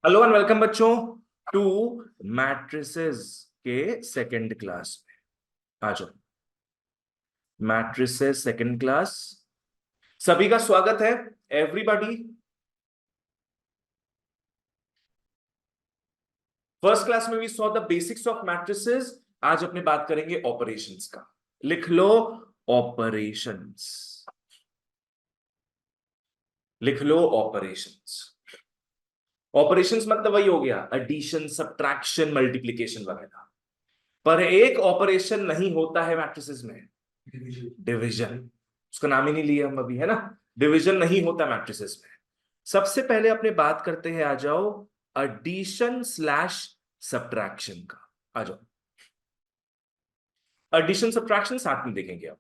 Hello and welcome बच्चों to matrices के second class में। आ जाओ, मैट्रिसेस सेकंड क्लास। सभी का स्वागत है। एवरीबॉडी, फर्स्ट क्लास में we saw the basics of matrices. आज अपने बात करेंगे ऑपरेशंस का। लिख लो ऑपरेशंस, लिख लो ऑपरेशंस। ऑपरेशंस मतलब वही हो गया, एडिशन, सब्ट्रैक्शन, मल्टीप्लिकेशन वगैरह। पर एक ऑपरेशन नहीं होता है मैट्रिसेस में, डिवीजन। उसका नाम ही नहीं लिया हम अभी, है ना। डिवीजन नहीं होता मैट्रिसेस में। सबसे पहले अपने बात करते हैं, आ जाओ, एडिशन स्लैश सब्ट्रैक्शन का। आ जाओ, एडिशन सब्ट्रैक्शन साथ में देखेंगे अब।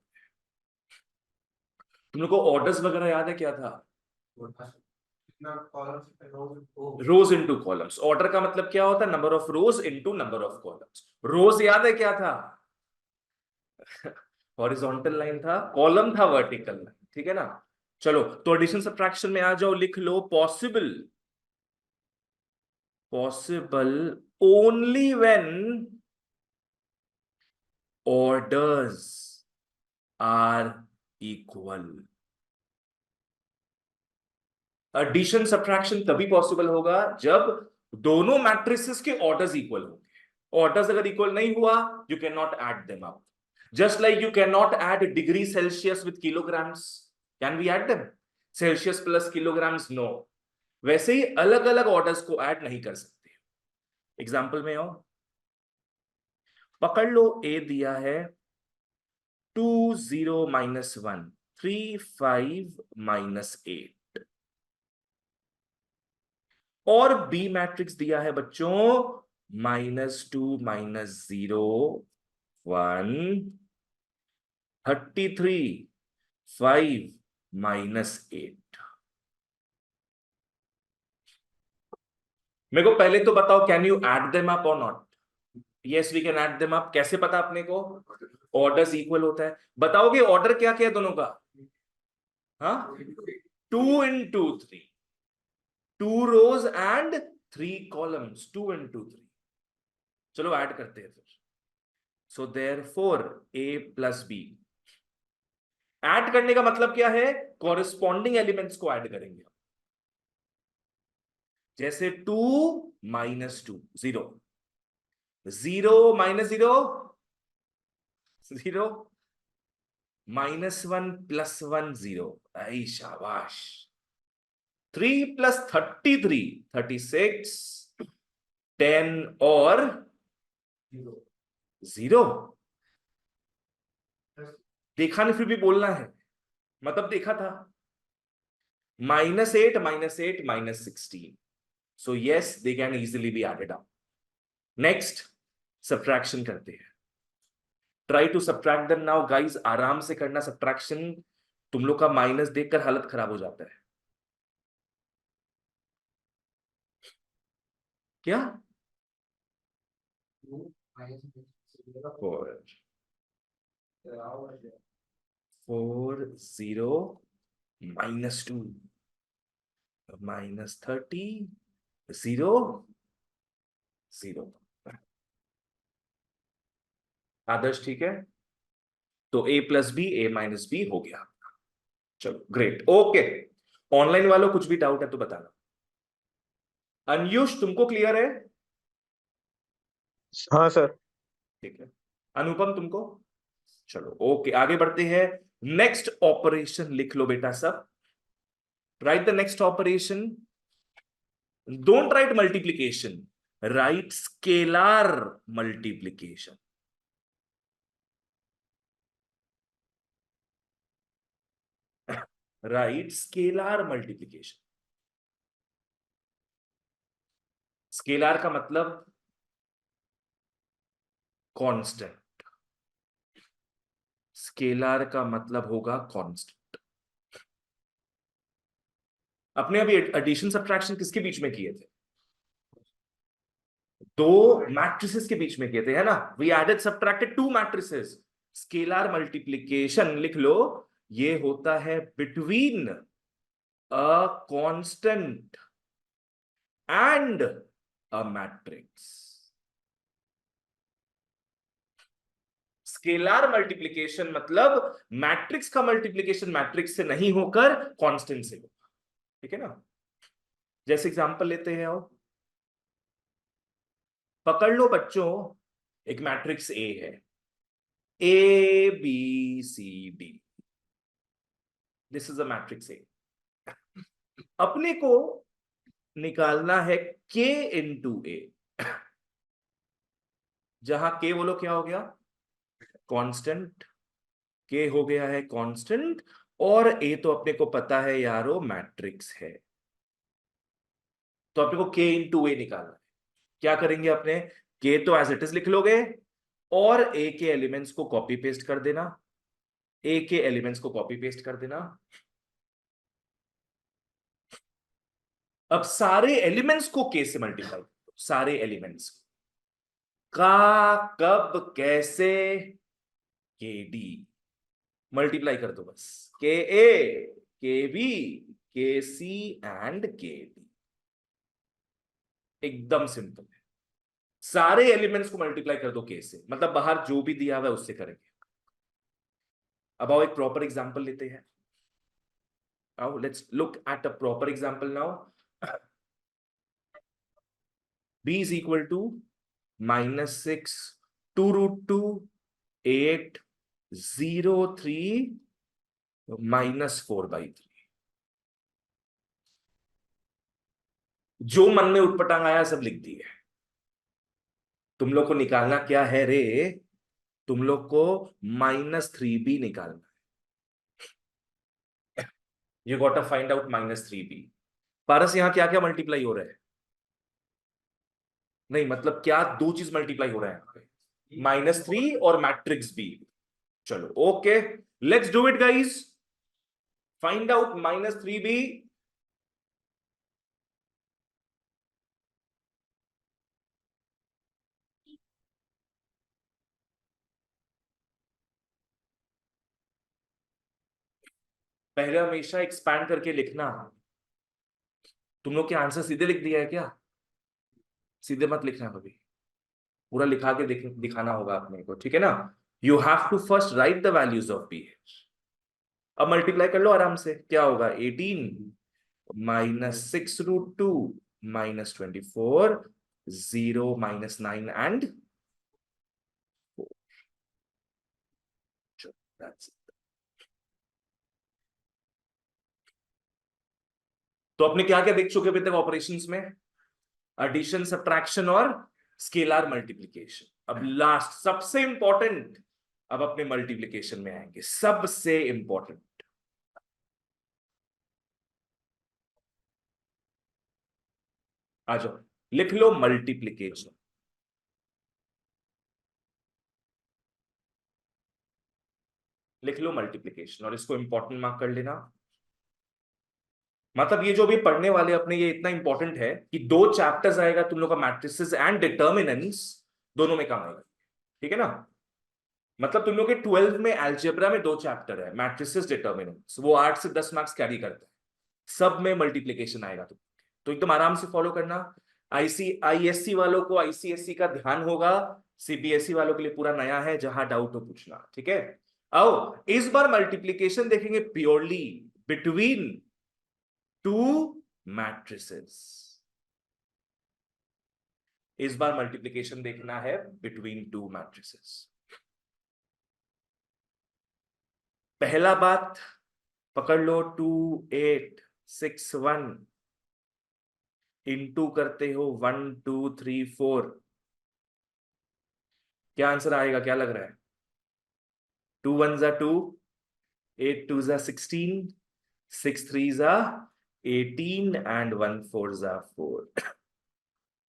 तुम लोग को ऑर्डर्स वगैरह याद है क्या था? रोज इनटू कॉलम्स। ऑर्डर का मतलब क्या होता है? Number of rows into number of columns. Rows याद है क्या था? हॉरिजॉन्टल लाइन था, कॉलम था वर्टिकल लाइन, ठीक है ना। चलो, तो एडिशन सब्ट्रैक्शन में आ जाओ, लिख लो possible, possible only when orders are equal. Addition subtraction तभी पॉसिबल होगा जब दोनों मैट्रिसेस के ऑर्डर्स इक्वल होंगे। ऑर्डर्स अगर इक्वल नहीं हुआ, you can not add them up. Just like you can not add degree Celsius with kilograms. Can we add them? Celsius plus kilograms, no. वैसे ही अलग अलग ऑर्डर्स को ऐड नहीं कर सकते। एग्जाम्पल में आओ, पकड़ लो, ए दिया है 2 0 -1 3 5 -8, और बी मैट्रिक्स दिया है बच्चों -2 -0 1 33 5 -8। मेरे को पहले तो बताओ, can you add them up और not? Yes, we can add them up. कैसे पता अपने को? ऑर्डर्स इक्वल होता है। बताओगे ऑर्डर क्या क्या है दोनों का? हाँ, 2 × 3, 2 रोज एंड 3 कॉलम्स, 2 × 3। चलो ऐड करते हैं फिर। सो देयरफॉर ए प्लस बी। ऐड करने का मतलब क्या है? कॉरेस्पॉन्डिंग एलिमेंट्स को ऐड करेंगे। जैसे 2 - 2 0, 0 - 0 0, -1 +1 0। आई शाबाश। 3 + 33 36, 10 और 0। देखा नहीं फिर भी बोलना है, मतलब देखा था। -8 -8 -16। So yes, they can easily be added up. Next, subtraction करते हैं। Try to subtract them now guys. आराम से करना सब्ट्रैक्शन। तुम लोग का माइनस देखकर हालत खराब हो जाता है। क्या? 4 0 -2 -30 0 0। आदर्श, ठीक है। तो a + b, a - b हो गया। चलो ग्रेट, ओके। ऑनलाइन वालों कुछ भी डाउट है तो बताना। अनयुष, तुमको क्लियर है? हाँ सर। ठीक है। अनुपम, तुमको? चलो ओके, आगे बढ़ते हैं। नेक्स्ट ऑपरेशन लिख लो बेटा सब। Right the next operation. Don't write multiplication, right scalar multiplication. Right scalar multiplication. Scalar का मतलब कांस्टेंट। स्केलार का मतलब होगा कांस्टेंट। अपने अभी एडिशन सब्ट्रैक्शन किसके बीच में किए थे? दो मैट्रिसेस के बीच में किए थे, है ना। We added subtracted 2 matrices. Scalar multiplication लिख लो, ये होता है between a constant and a matrix. Scalar multiplication मतलब मैट्रिक्स का मल्टीप्लिकेशन मैट्रिक्स से नहीं होकर कांस्टेंट से होगा, ठीक है ना। जैसे एग्जांपल लेते हैं, और पकड़ लो बच्चों, एक मैट्रिक्स ए है, A B C D, this is a matrix A. अपने को निकालना है के इंटू ए, जहां के बोलो क्या हो गया, कांस्टेंट, के हो गया है कांस्टेंट, और ए तो अपने को पता है यारो मैट्रिक्स है, तो अपने को के इंटू ए निकालना है। क्या करेंगे अपने, के तो एज इट इज लिख लोगे, और ए के एलिमेंट्स को कॉपी पेस्ट कर देना, ए के एलिमेंट्स को कॉपी पेस्ट कर देना। अब सारे एलिमेंट्स को के से मल्टीप्लाई, सारे एलिमेंट्स का, कब, कैसे, के डी, मल्टीप्लाई कर दो बस, के ए, के बी, के सी एंड के डी, एकदम सिंपल है। सारे एलिमेंट्स को मल्टीप्लाई कर दो के से, मतलब बाहर जो भी दिया हुआ है उससे करेंगे। अब आओ एक प्रॉपर एग्जांपल लेते हैं, आओ let's look at a proper example now. b is equal to -6 2√2 8 0 3 -4/3। जो मन में उठपटांग आया सब लिख दिए। तुम लोग को निकालना क्या है रे, तुम लोग को -3b निकालना है। You got to find out -3b। Paras यहां क्या क्या मल्टीप्लाई हो रहा है, नहीं मतलब क्या दो चीज मल्टीप्लाई हो रहा है, -3 और मैट्रिक्स बी। चलो okay, let's do it guys, find out -3b। पहले हमेशा एक्सपैंड करके लिखना। तुम लोग के आंसर सीधे लिख दिया है क्या, सीधे मत लिखना कभी, पूरा लिखा के दिखाना होगा अपने को, ठीक है ना। You have to first write the values of P. अब मल्टीप्लाई कर लो आराम से, क्या होगा 18 -6√2 -24 0 -9 एंड 4। तो अपने क्या क्या देख चुके अभी तक ऑपरेशंस में, एडिशन, सब्ट्रैक्शन और स्केलर मल्टीप्लिकेशन। अब लास्ट सबसे इंपॉर्टेंट, अब अपने मल्टीप्लिकेशन में आएंगे, सबसे इंपॉर्टेंट। आ जाओ, लिख लो मल्टीप्लिकेशन, लिख लो मल्टीप्लिकेशन, और इसको इंपॉर्टेंट मार्क कर लेना। मतलब ये जो भी पढ़ने वाले अपने, ये इतना इंपॉर्टेंट है कि 2 चैप्टर्स आएगा तुम लोग का, मैट्रिसेस एंड डिटर्मिनेंट्स, दोनों में काम आएगा, ठीक है ना। मतलब तुम लोग के 12th में अलजेब्रा में 2 चैप्टर है, मैट्रिसेस, डिटर्मिनेंट्स, वो 8 से 10 मार्क्स कैरी करते हैं, सब में मल्टीप्लिकेशन आएगा तुम, तो एकदम आराम से फॉलो करना। आईएससी वालों को आईसीएससी का ध्यान होगा, सीबीएसई वालों के लिए पूरा नया है, जहां डाउट हो पूछना, ठीक है। आओ इस बार मल्टीप्लिकेशन देखेंगे प्योरली बिटवीन 2 मैट्रिसेस। इस बार मल्टीप्लिकेशन देखना है बिटवीन 2 मैट्रिसेस। पहला बात पकड़ लो, 2 8 6 1 इंटू करते हो 1 2 3 4, क्या आंसर आएगा, क्या लग रहा है, 2 1 जा 2, 8 2 जा 16, 6 3 जा 18 एंड 1 4 जा 4।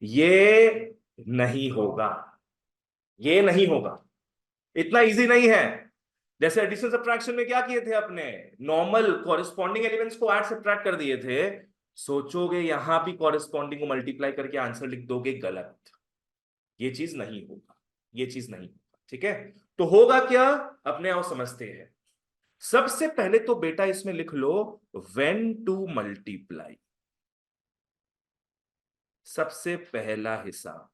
ये नहीं होगा, ये नहीं होगा, इतना इजी नहीं है। जैसे एडिशन सब्ट्रैक्शन में क्या किए थे अपने, नॉर्मल कॉरेस्पॉन्डिंग एलिमेंट्स को ऐड सब्ट्रैक्ट कर दिए थे, सोचोगे यहां भी कॉरेस्पॉन्डिंग को मल्टीप्लाई करके आंसर लिख दोगे, गलत। ये चीज नहीं होगा, ये चीज नहीं होगा, ठीक है। तो होगा क्या, अपने आओ समझते हैं। सबसे पहले तो बेटा इसमें लिख लो व्हेन टू मल्टीप्लाई, सबसे पहला हिसाब,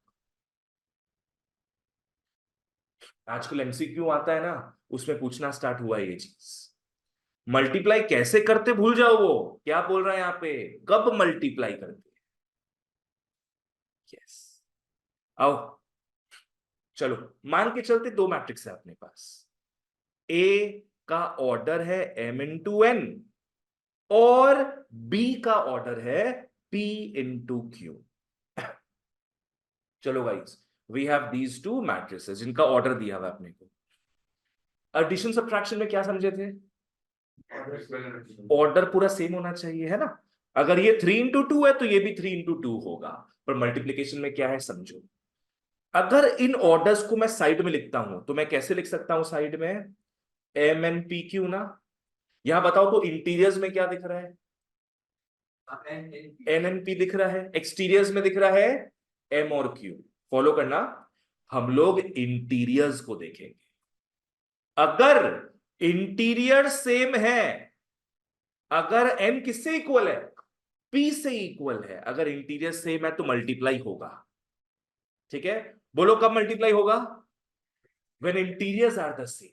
आजकल एमसीक्यू आता है ना, उसमें पूछना स्टार्ट हुआ ये चीज। मल्टीप्लाई कैसे करते भूल जाओ, वो क्या बोल रहा है यहाँ पे, कब मल्टीप्लाई करते। यस, आओ चलो, मान के चलते दो मैट्रिक्स है अपने पास। ए का ऑर्डर है m×n, और बी का ऑर्डर है p×q। चलो guys, we have these two matrices जिनका ऑर्डर दिया हुआ अपने को। एडिशन सब्ट्रैक्शन में क्या समझे थे, ऑर्डर पूरा सेम होना चाहिए, है ना। अगर ये 3×2 है तो ये भी 3×2 होगा। पर मल्टीप्लिकेशन में क्या है समझो, अगर इन ऑर्डर्स को मैं साइड में लिखता हूं तो मैं कैसे लिख सकता हूं साइड में, m/n/p/q ना। यहां बताओ तो इंटीरियर्स में क्या दिख रहा है, n/p दिख रहा है, एक्सटीरियर्स में दिख रहा है m और q। फॉलो करना, हम लोग इंटीरियर्स को देखेंगे। अगर इंटीरियर सेम है, अगर m किससे इक्वल है, p से इक्वल है, अगर इंटीरियर सेम है तो मल्टीप्लाई होगा। ठीक है, बोलो कब मल्टीप्लाई होगा, when interiors are the same.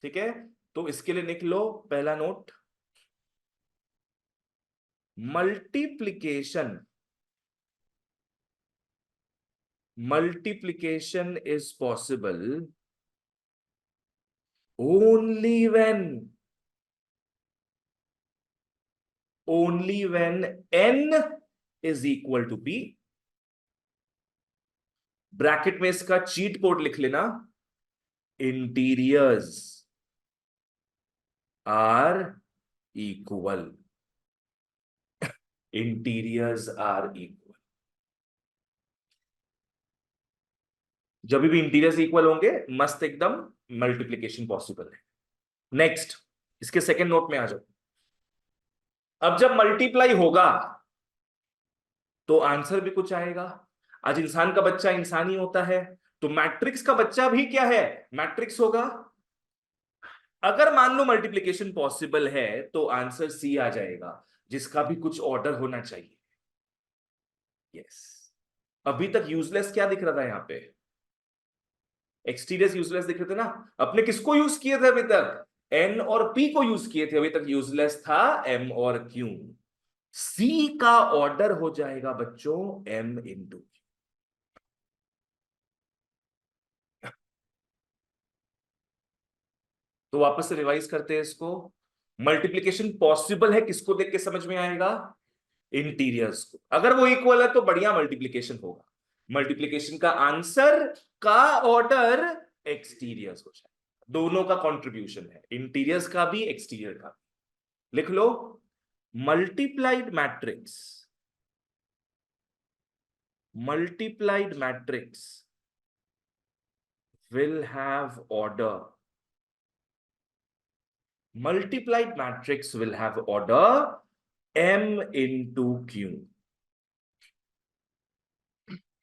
ठीक है, तो इसके लिए लिख लो पहला note, multiplication, multiplication is possible only when n is equal to p। Bracket में इसका चीट कोड लिख लेना, interiors are equal, interiors are equal. जब भी इंटीरियर्स इक्वल होंगे मस्त एकदम मल्टीप्लिकेशन पॉसिबल है। नेक्स्ट, इसके सेकंड नोट में आ जाओ। अब जब मल्टीप्लाई होगा तो आंसर भी कुछ आएगा। आज इंसान का बच्चा इंसान ही होता है, तो मैट्रिक्स का बच्चा भी क्या है, मैट्रिक्स होगा। अगर मान लो मल्टीप्लिकेशन पॉसिबल है तो आंसर सी आ जाएगा, जिसका भी कुछ ऑर्डर होना चाहिए। यस, अभी तक यूजलेस क्या दिख रहा था यहां पे, एक्सटीरियर्स यूजलेस दिख रहे थे ना। अपने किसको यूज किए थे अभी तक, एन और पी को यूज किए थे, अभी तक यूजलेस था एम और क्यू। सी का ऑर्डर हो जाएगा बच्चों m×q। तो वापस से रिवाइज करते हैं इसको, मल्टीप्लिकेशन पॉसिबल है किसको देख के समझ में आएगा, इंटीरियर्स को। अगर वो इक्वल है तो बढ़िया मल्टीप्लिकेशन होगा, मल्टीप्लिकेशन का आंसर का ऑर्डर एक्सटीरियर्स हो जाए। दोनों का कंट्रीब्यूशन है, इंटीरियर्स का भी एक्सटीरियर का भी। लिख लो, multiplied matrix, multiplied matrix will have order, multiplied matrix will have order m×q।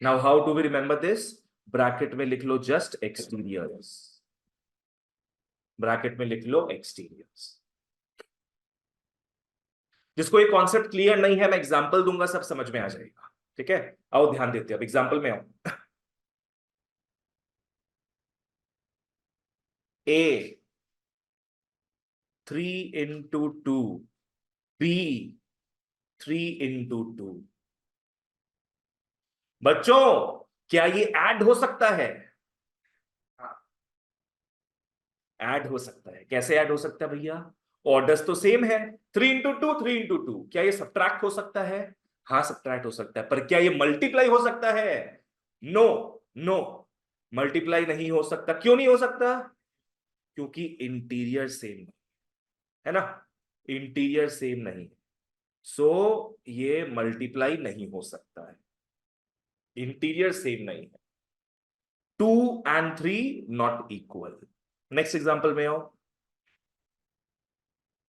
Now how do we remember this, bracket में लिख लो जस्ट एक्सटीरियर्स, ब्रैकेट में लिख लो एक्सटीरियर्स। जिसको ये कॉन्सेप्ट क्लियर नहीं है मैं एग्जांपल दूंगा, सब समझ में आ जाएगा। ठीक है, आओ ध्यान देते हैं, अब एग्जांपल में आओ। a 3×2, b 3×2। बच्चों क्या ये ऐड हो सकता है, ऐड हो सकता है। कैसे ऐड हो सकता है भैया, ऑर्डर्स तो सेम है, 3×2 3×2। क्या ये सब्ट्रैक्ट हो सकता है, हाँ सब्ट्रैक्ट हो सकता है। पर क्या ये मल्टीप्लाई हो सकता है, नो नो, मल्टीप्लाई नहीं हो सकता। क्यों नहीं हो सकता, क्योंकि इंटीरियर सेम है ना, इंटीरियर सेम नहीं, सो ये मल्टीप्लाई नहीं हो सकता है, इंटीरियर सेम नहीं है। 2 and 3 not equal. Next example में आओ,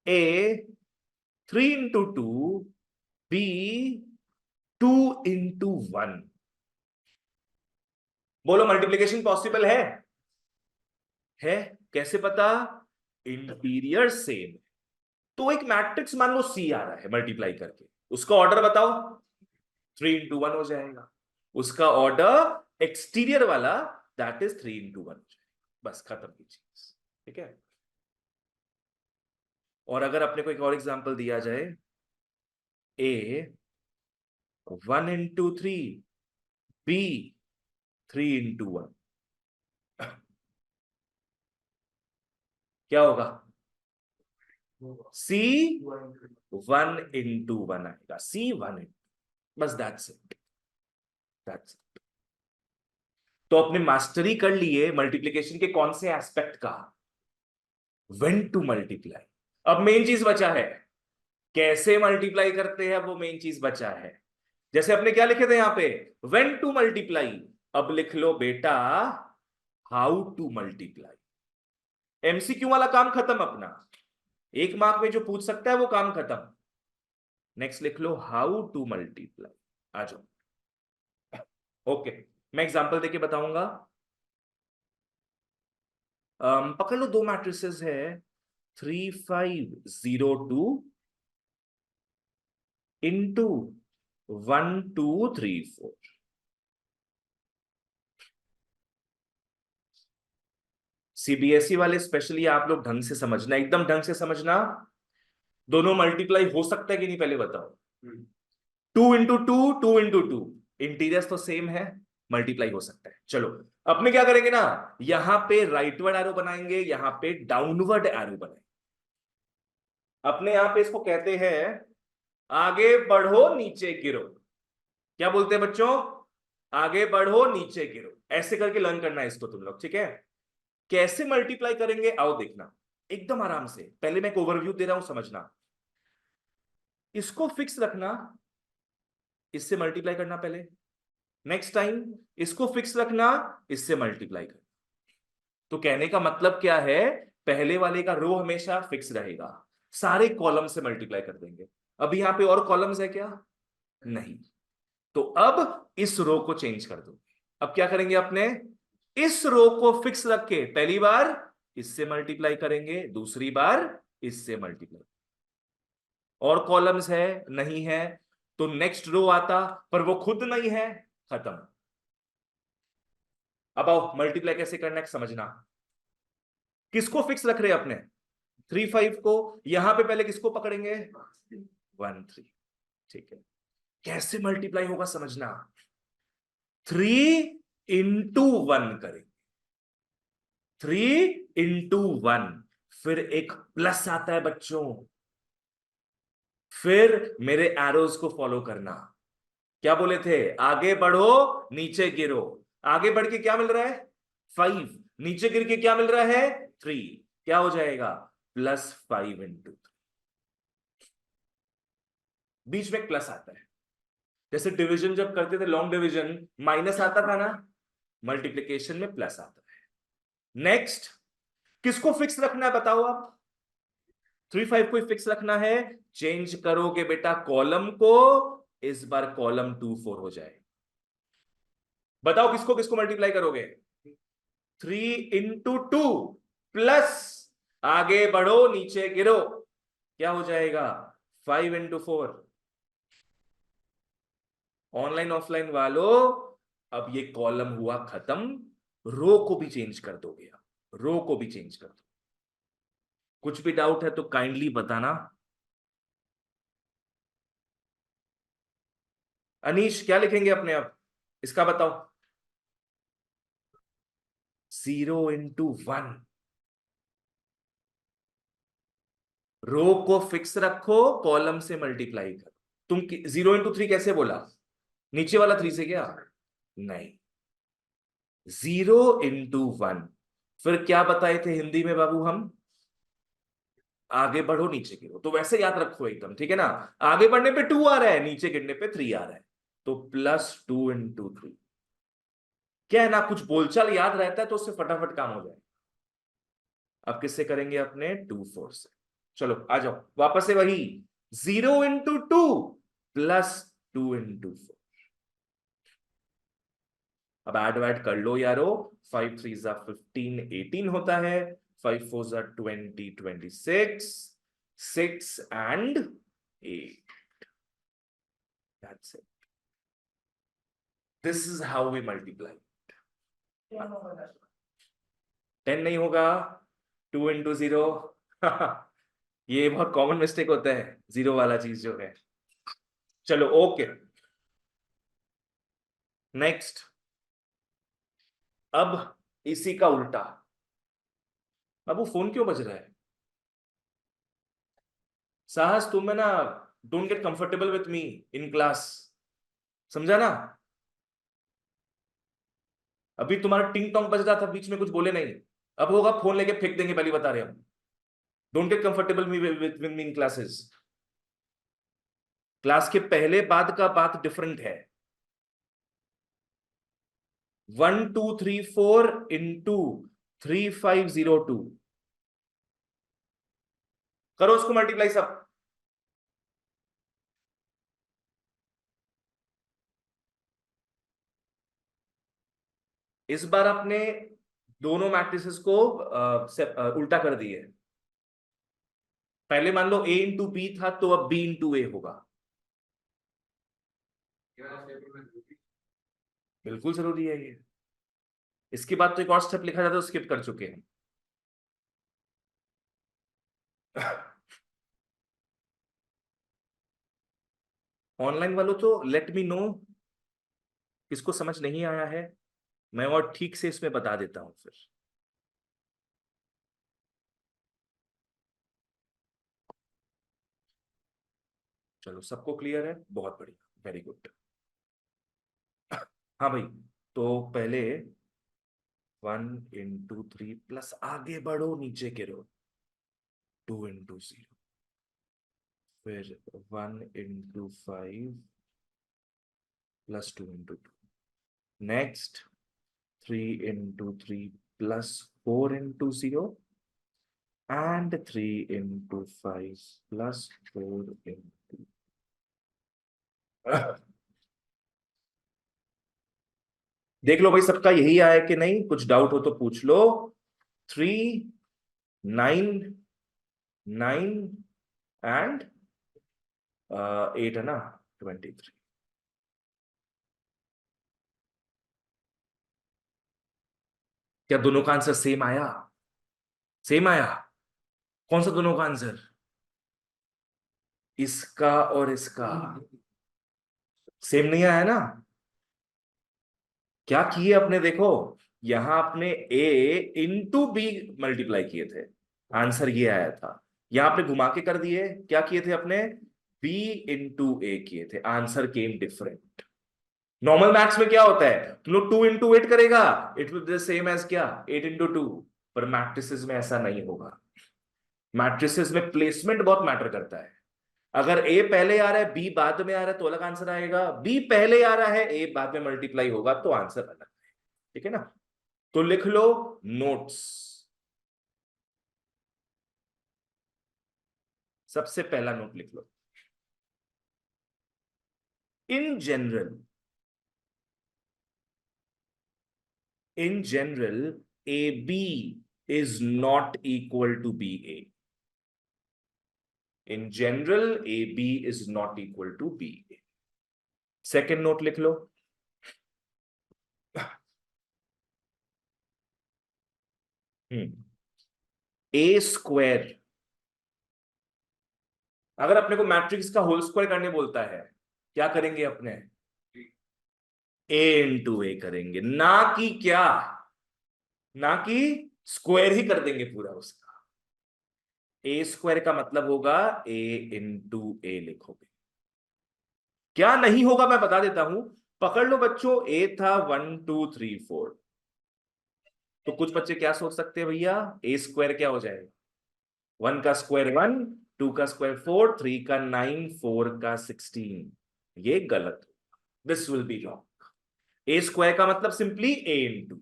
a 3×2, b 2×1। बोलो मल्टीप्लिकेशन पॉसिबल है कैसे पता, इंटीरियर सेम। तो एक मैट्रिक्स मान लो सी आ रहा है मल्टीप्लाई करके, उसका ऑर्डर बताओ, 3 into 1 हो जाएगा। उसका ऑर्डर एक्सटीरियर वाला दैट इज 3 into 1 हो जाएगा। बस खत्म की चीज, ठीक है। और अगर अपने को एक और एग्जांपल दिया जाए, ए 1 into 3, बी 3 into 1, क्या होगा? सी 1 into 1 आएगा, सी 1 into, बस दैट्स इट, दैट्स इट। तो अपने मास्टरी कर लिए मल्टीप्लिकेशन के कौन से एस्पेक्ट का? When to multiply. अब मेन चीज बचा है, कैसे मल्टीप्लाई करते हैं, वो मेन चीज बचा है। जैसे अपने क्या लिखे थे यहां पे, व्हेन टू मल्टीप्लाई। अब लिख लो बेटा हाउ टू मल्टीप्लाई। एमसीक्यू वाला काम खत्म अपना, एक मार्क में जो पूछ सकता है वो काम खत्म। नेक्स्ट लिख लो हाउ टू मल्टीप्लाई, आ जाओ। ओके, मैं एग्जांपल देके बताऊंगा। पकड़ लो, दो मैट्रिसेस है, 3 5 0 2 इंटू 1 2 3 4। सीबीएसई वाले स्पेशली आप लोग ढंग से समझना, एकदम ढंग से समझना। दोनों मल्टीप्लाई हो सकता है कि नहीं पहले बताओ। 2 into 2, 2 into 2, इंटीरियर्स तो सेम है, मल्टीप्लाई हो सकता है। चलो अपने क्या करेंगे ना, यहां पे राइटवर्ड एरो बनाएंगे, यहां पे डाउनवर्ड एरो बनाएंगे। अपने यहां पे इसको कहते हैं आगे बढ़ो नीचे गिरो। क्या बोलते हैं बच्चों? आगे बढ़ो नीचे गिरो। ऐसे करके लर्न करना है इसको तुम लोग, ठीक है। कैसे मल्टीप्लाई करेंगे आओ देखना, एकदम आराम से। पहले मैं एक ओवरव्यू दे रहा हूं, समझना। इसको फिक्स रखना, इससे मल्टीप्लाई करना पहले। नेक्स्ट टाइम इसको फिक्स रखना, इससे मल्टीप्लाई करना। तो कहने का मतलब क्या है, पहले वाले का रो हमेशा फिक्स रहेगा, सारे कॉलम से मल्टीप्लाई कर देंगे। अभी यहां पे और कॉलम्स है क्या? नहीं। तो अब इस रो को चेंज कर दो। अब क्या करेंगे अपने, इस रो को फिक्स रख के पहली बार इससे मल्टीप्लाई करेंगे, दूसरी बार इससे मल्टीप्लाई। और कॉलम्स है नहीं है, तो नेक्स्ट रो आता, पर वो खुद नहीं है, खत्म। अब आओ मल्टीप्लाई कैसे करना है समझना। किसको फिक्स रख रहे हैं अपने? 3 5 को। यहां पे पहले किसको पकड़ेंगे? 1 3, ठीक है। कैसे मल्टीप्लाई होगा समझना, 3 into 1 करेंगे, 3 into 1, फिर एक प्लस आता है बच्चों। फिर मेरे एरोज को फॉलो करना। क्या बोले थे, आगे बढ़ो नीचे गिरो। आगे बढ़ के क्या मिल रहा है? 5, नीचे गिर के क्या मिल रहा है? 3। क्या हो जाएगा? +5 into 3। बीच में एक प्लस आता है, जैसे डिवीजन जब करते थे, लॉन्ग डिवीजन, माइनस आता था ना, मल्टीप्लिकेशन में प्लस आता है। नेक्स्ट किसको फिक्स रखना है बताओ आप? 3 5 को फिक्स रखना है। चेंज करोगे बेटा कॉलम को, इस बार कॉलम 2 4 हो जाए। बताओ किसको किसको मल्टीप्लाई करोगे? 3 into 2 प्लस आगे बढ़ो नीचे गिरो, क्या हो जाएगा? 5 into 4। ऑनलाइन ऑफलाइन वालों, अब ये कॉलम हुआ खत्म। रो को भी चेंज कर दोगे, आप रो को भी चेंज कर दो। कुछ भी डाउट है तो काइंडली बताना। अनीश क्या लिखेंगे अपने आप, इसका बताओ। 0 into 1, रो को फिक्स रखो, कॉलम से मल्टीप्लाई करो। तुम 0 into 3 कैसे बोला? नीचे वाला 3 से क्या? नहीं, 0 into 1। फिर क्या बताए थे हिंदी में बाबू हम? आगे बढ़ो नीचे गिरो। तो वैसे याद रखो एकदम, ठीक है ना। आगे बढ़ने पे 2 आ रहा है, नीचे गिरने पे 3 आ रहा है, तो +2 into 3। क्या है ना, कुछ बोलचाल याद रहता है तो उससे फटाफट काम हो जाए। अब किससे करेंगे अपने? 2 4 से। चलो आ जाओ वापस से वही, 0 into 2 +2 into 4। अब ऐड वैड कर लो यारो। 5 3 15 18 होता है, 5 4 20 26, 6 and 8। That's it. This is how we multiply. 10 नहीं होगा, 2 into 0। ये बहुत कॉमन मिस्टेक होता है, जीरो वाला चीज जो है। चलो ओके, नेक्स्ट। अब इसी का उल्टा। अब वो फोन क्यों बज रहा है? साहस तुम है ना, don't get comfortable with me in class, समझा ना? अभी तुम्हारा टिंग टोंग बज रहा था, बीच में कुछ बोले नहीं। अब होगा फोन लेके फेंक देंगे, पहले बता रहे हम। Don't get comfortable me with me in classes. Class के पहले बाद का बात डिफरेंट है। 1234 into 3502, करो उसको मल्टीप्लाई सब। इस बार आपने दोनों मैट्रिसेस को उल्टा कर दिए। पहले मान लो A into B था, तो अब B into A होगा। बिल्कुल जरूरी है ये। इसके बाद तो एक और स्टेप लिखा जाता है, स्किप कर चुके हैं। ऑनलाइन वालों तो लेट मी नो, किसको समझ नहीं आया है, मैं और ठीक से इसमें बता देता हूं फिर। चलो सबको क्लियर है, बहुत बढ़िया, वेरी गुड। हाँ भाई, तो पहले 1 into 3 प्लस आगे बढ़ो, नीचे गिरो, 2 into 0, फिर 1 into 5 plus 2 into 2, next 3 into 3 plus 4 into 0 and 3 into 5 plus 4 into। देख लो भाई सबका यही आया कि नहीं, कुछ डाउट हो तो पूछ लो। 3 9 9 एंड 8 है ना, 23। क्या दोनों का आंसर सेम आया? सेम आया? कौन सा दोनों का आंसर? इसका और इसका सेम नहीं आया ना? क्या किए अपने, देखो यहां आपने A into B मल्टीप्लाई किए थे, आंसर ये आया था। यहां आपने घुमा के कर दिए, क्या किए थे अपने? B into A किए थे, आंसर केम डिफरेंट। नॉर्मल मैथ्स में क्या होता है, तुम लोग 2 into 8 करेगा, it will be same as क्या, 8 into 2। पर मैट्रिसेस में ऐसा नहीं होगा। मैट्रिसेस में प्लेसमेंट बहुत मैटर करता है। अगर ए पहले आ रहा है, बी बाद में आ रहा है, तो अलग आंसर आएगा। बी पहले आ रहा है, ए बाद में मल्टीप्लाई होगा, तो आंसर अलग है। ठीक है ना? तो लिख लो नोट्स। सबसे पहला नोट लिख लो, in general, in general A B is not equal to B A. In general A B is not equal to B A. Second note लिख लो, ए स्क्वायर, अगर अपने को मैट्रिक्स का होल स्क्वायर करने बोलता है, क्या करेंगे अपने? A into A करेंगे, ना कि क्या, ना कि स्क्वायर ही कर देंगे पूरा उसका। ए स्क्वायर का मतलब होगा A into A लिखोगे। क्या नहीं होगा मैं बता देता हूं। पकड़ लो बच्चों, ए था 1 2 3 4, तो कुछ बच्चे क्या सोच सकते हैं, भैया ए स्क्वायर क्या हो जाएगा, 1 का स्क्वायर 1, 2 का स्क्वायर 4, 3 का 9, 4 का 16। ये गलत, this will be wrong. A square का मतलब simply A into,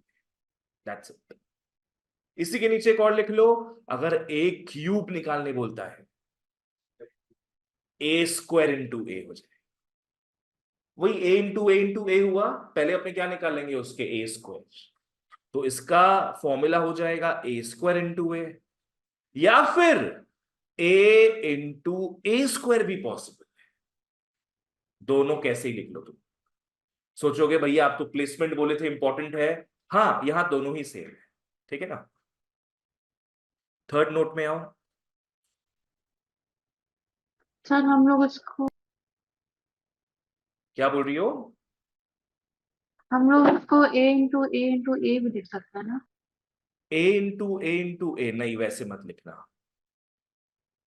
that's it. इसी के नीचे एक और लिख लो, अगर ए क्यूब निकालने बोलता है, A² into A हो जाए। वही A into A हुआ, पहले अपने क्या निकालेंगे उसके ए स्क्वायर, तो इसका फॉर्मूला हो जाएगा A² into A, या फिर A into A² भी पॉसिबल है। दोनों कैसे ही लिख लो तुम। सोचोगे भैया आप तो प्लेसमेंट बोले थे इंपॉर्टेंट है, हाँ यहां दोनों ही सेम है, ठीक है ना। थर्ड नोट में आओ। सर हम लोग इसको क्या बोल रही हो? हम लोग इसको a इंटू ए भी लिख सकते हैं ना। ए इंटू ए नहीं, वैसे मत लिखना।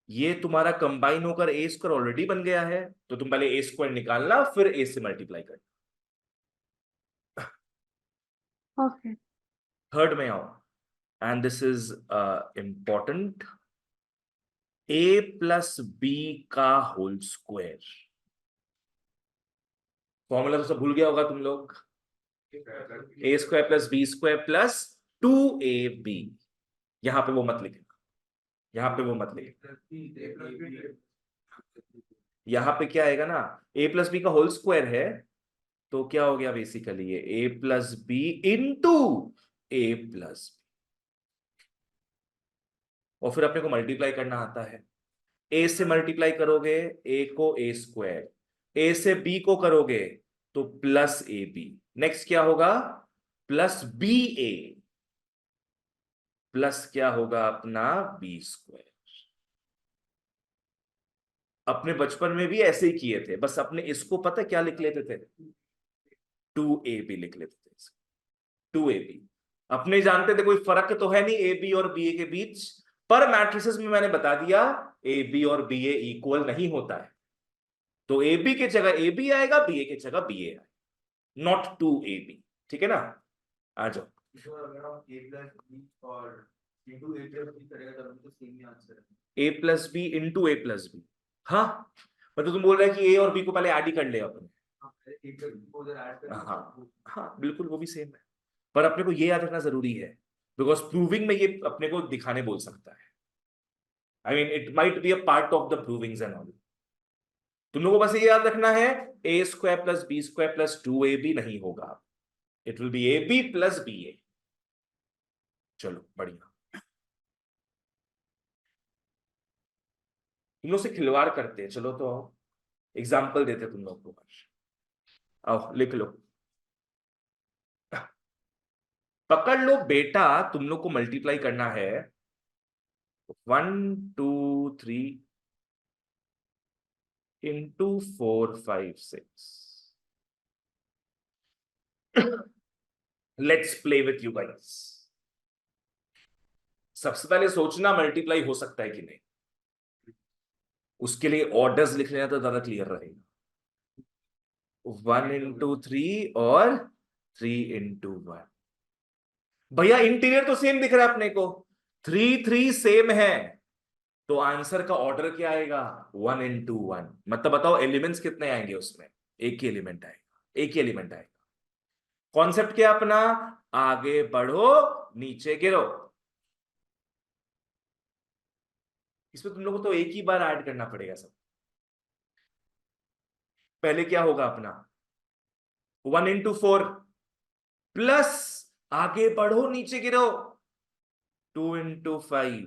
ये तुम्हारा कंबाइन होकर ए स्क्वायर ऑलरेडी बन गया है, तो तुम पहले ए स्क्वायर निकालना फिर ए से मल्टीप्लाई करना। ओके। थर्ड में आओ, and this is important. A plus B का होल स्क्वायर। फॉर्मूला तो सब भूल गया होगा तुम लोग। A square plus B square plus 2ab। यहां पे वो मत लिखना, यहां पे वो मत लिखना। यहां पे क्या आएगा ना, ए प्लस बी का होल स्क्वायर है, तो क्या हो गया बेसिकली ये ए प्लस बी इंटू ए प्लस, और फिर अपने को मल्टीप्लाई करना आता है। ए से मल्टीप्लाई करोगे ए को ए स्क्वायर, ए से बी को करोगे तो प्लस ए बी, नेक्स्ट क्या होगा प्लस बी ए, प्लस क्या होगा अपना बी स्क्वायर। अपने बचपन में भी ऐसे ही किए थे, बस अपने इसको पता क्या लिख लेते थे, 2ab लिख लेते थे, 2ab। अपने जानते थे कोई फर्क तो है नहीं ए बी और बी ए के बीच, पर मैट्रिसेस में मैंने बता दिया ए बी और बी ए इक्वल नहीं होता है, तो ए बी के जगह ए बी आएगा, बी ए के जगह बी ए आएगा, नॉट 2ab, ठीक है ना। आ जाओ। ए प्लस बी इंटू ए प्लस बी, हाँ मतलब तुम बोल रहे हैं कि ए और बी को पहले ऐड ही कर ले अपने। हाँ हाँ बिल्कुल वो भी सेम है, पर अपने को ये याद रखना जरूरी है, बिकॉज प्रूविंग में ये अपने को दिखाने बोल सकता है। I mean it might be a part of the provings and all. तुम लोगों को बस ये याद रखना है A square plus B square plus 2ab नहीं होगा, it will be A B plus B A. चलो बढ़िया, तुम लोग से खिलवाड़ करते हैं, चलो तो आओ एग्जाम्पल देते तुम लोग को, आओ लिख लो। पकड़ लो बेटा, तुम लोग को मल्टीप्लाई करना है 1 2 3 into 4 5 6। Let's play with you guys. सबसे पहले सोचना मल्टीप्लाई हो सकता है कि नहीं, उसके लिए ऑर्डर्स लिख लेना तो ज्यादा क्लियर रहेगा। 1 इंटू 3 और 3 इंटू 1। भैया इंटीरियर तो सेम दिख रहा है अपने को, 3 3 सेम है, तो आंसर का ऑर्डर क्या आएगा 1 इंटू 1। मतलब बताओ एलिमेंट्स कितने आएंगे उसमें, एक ही एलिमेंट आएगा, एक ही एलिमेंट आएगा। कॉन्सेप्ट क्या अपना, आगे बढ़ो नीचे गिरो। इसमें तुम लोगों को तो एक ही बार ऐड करना पड़ेगा सब। पहले क्या होगा अपना 1 इंटू 4 प्लस, आगे बढ़ो नीचे गिरो 2 इंटू 5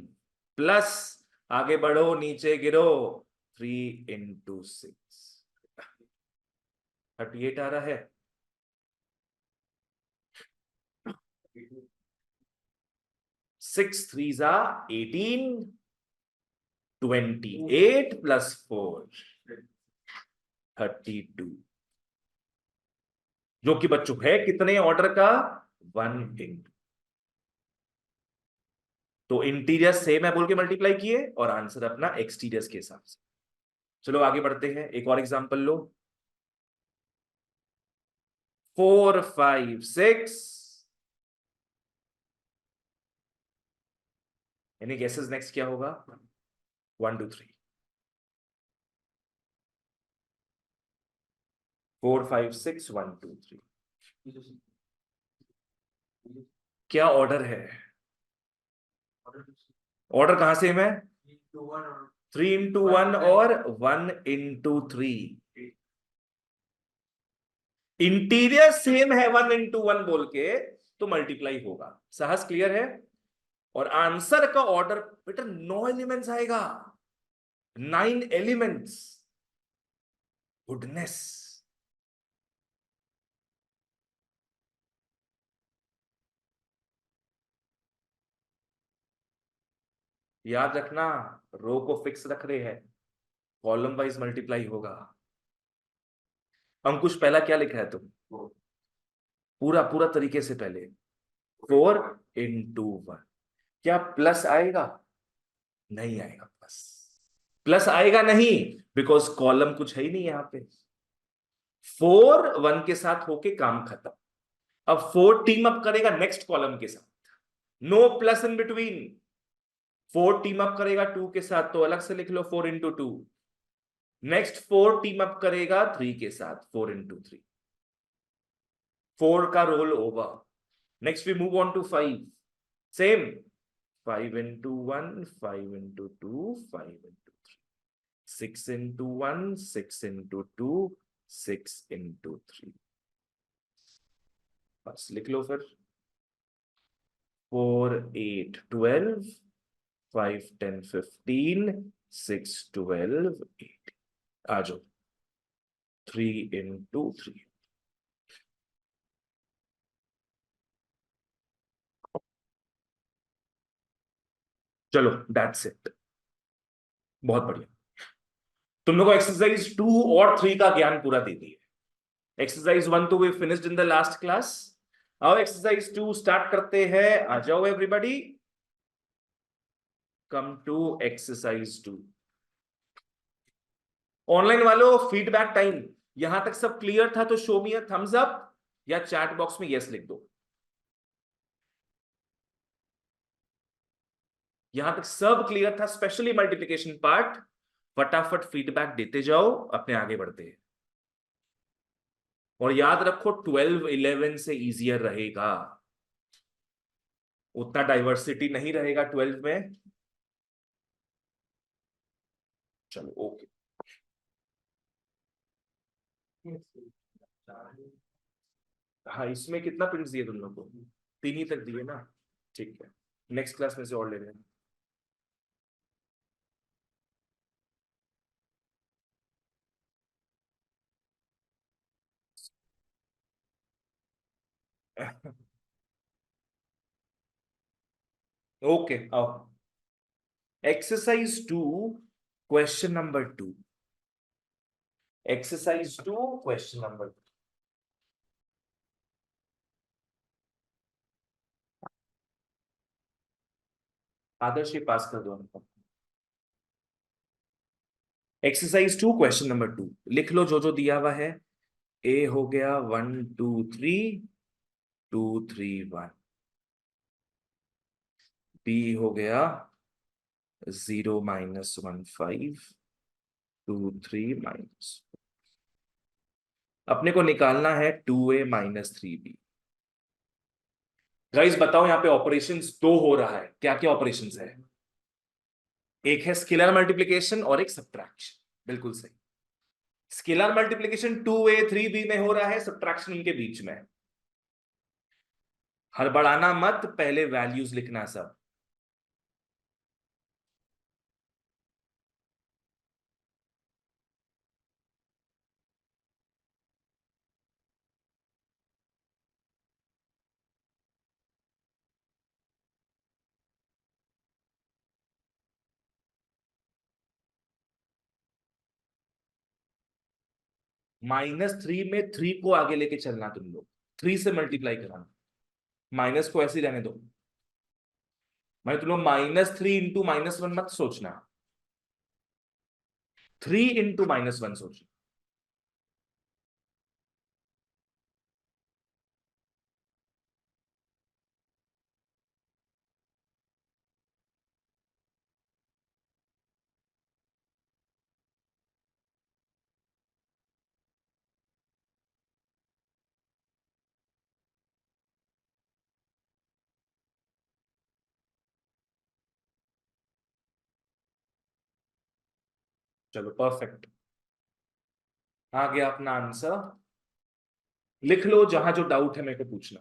प्लस, आगे बढ़ो नीचे गिरो 3 इंटू 6। 38 आ रहा है। 6 3 18, 28 प्लस 4 32, जो कि बच्चों है कितने ऑर्डर का 1 इंटू। तो इंटीरियर सेम है बोल के मल्टीप्लाई किए और आंसर अपना एक्सटीरियर के हिसाब से। चलो आगे बढ़ते हैं, एक और एग्जांपल लो। 4 5 6, यानी गेसेस नेक्स्ट क्या होगा 1 2 3। 4 5 6 1 2 3, क्या ऑर्डर है, ऑर्डर कहां सेम है 3 इंटू 1 और 1 इंटू 3। इंटीरियर सेम है 1 इंटू 1 बोल के तो मल्टीप्लाई होगा, सहज क्लियर है। और आंसर का ऑर्डर बेटा 9 एलिमेंट्स आएगा, 9 एलिमेंट्स। गुडनेस, याद रखना, रो को फिक्स रख रहे हैं, कॉलम वाइज मल्टीप्लाई होगा। अंकुश पहला क्या लिखा है तुम? पूरा पूरा तरीके से पहले 4 into 1। क्या प्लस आएगा? नहीं आएगा प्लस। प्लस आएगा नहीं, बिकॉज कॉलम कुछ है ही नहीं यहां पे। 4 1 के साथ होके काम खत्म। अब 4 टीम अप करेगा नेक्स्ट कॉलम के साथ, no plus in between. 4 team up करेगा 2 के साथ, तो अलग से लिख लो 4 into 2। नेक्स्ट 4 टीम अप करेगा 3 के साथ, 4 into 3। 4 का role over. Next we move on to 5। Same 5 into 1, 5 into 2, 5 into 3, 6 into 1, 6 into 2, 6 into 3। बस लिख लो फिर। 4 8 12, 5 10 15, 6 12 8। आ जाओ 3 into 3। चलो दैट्स इट, बहुत बढ़िया। तुम लोगों को एक्सरसाइज 2 और 3 का ज्ञान पूरा दे दिए। एक्सरसाइज 1 तो we finished in the last class. आओ एक्सरसाइज 2 स्टार्ट करते हैं। आ जाओ everybody, come to exercise 2। Online वालों फीडबैक टाइम। यहां तक सब क्लियर था तो show me a thumbs up या चैट बॉक्स में यस लिख दो। यहां तक सब क्लियर था, स्पेशली मल्टीप्लिकेशन पार्ट। फटाफट फीडबैक देते जाओ, अपने आगे बढ़ते हैं। और याद रखो 12 11 से इजियर रहेगा, उतना डाइवर्सिटी नहीं रहेगा 12 में। चलो ओके। हाँ इसमें कितना प्रिंट्स दिए तुम लोग को? 3 ही तक दिए ना, ठीक है। नेक्स्ट क्लास में से और ले लेना। ओके आओ exercise 2 question number 2। Exercise 2 question number 2। आदर्श ये पास कर दो हमको। एक्सरसाइज 2 क्वेश्चन नंबर 2 लिख लो जो जो दिया हुआ है। ए हो गया 1 2 3 2 3 1। बी हो गया 0 -1 5 2 3 माइनस। अपने को निकालना है 2a - 3b। गाइस बताओ यहाँ पे ऑपरेशंस 2 हो रहा है, क्या क्या ऑपरेशंस है? एक है स्केलर मल्टीप्लिकेशन और एक सब्ट्रैक्शन। बिल्कुल सही। स्केलर मल्टीप्लिकेशन 2a 3b में हो रहा है, सब्ट्रैक्शन इनके बीच में। हड़बड़ाना मत, पहले वैल्यूज लिखना सब। -3 में 3 को आगे लेके चलना तुम लोग, 3 से मल्टीप्लाई कराना। माइनस को ऐसे ही रहने दो। मैं तुम लोग -3 into -1 मत सोचना, 3 into -1 सोचना। चलो परफेक्ट, आ गया अपना आंसर। लिख लो जहां जो डाउट है मेरे को पूछना।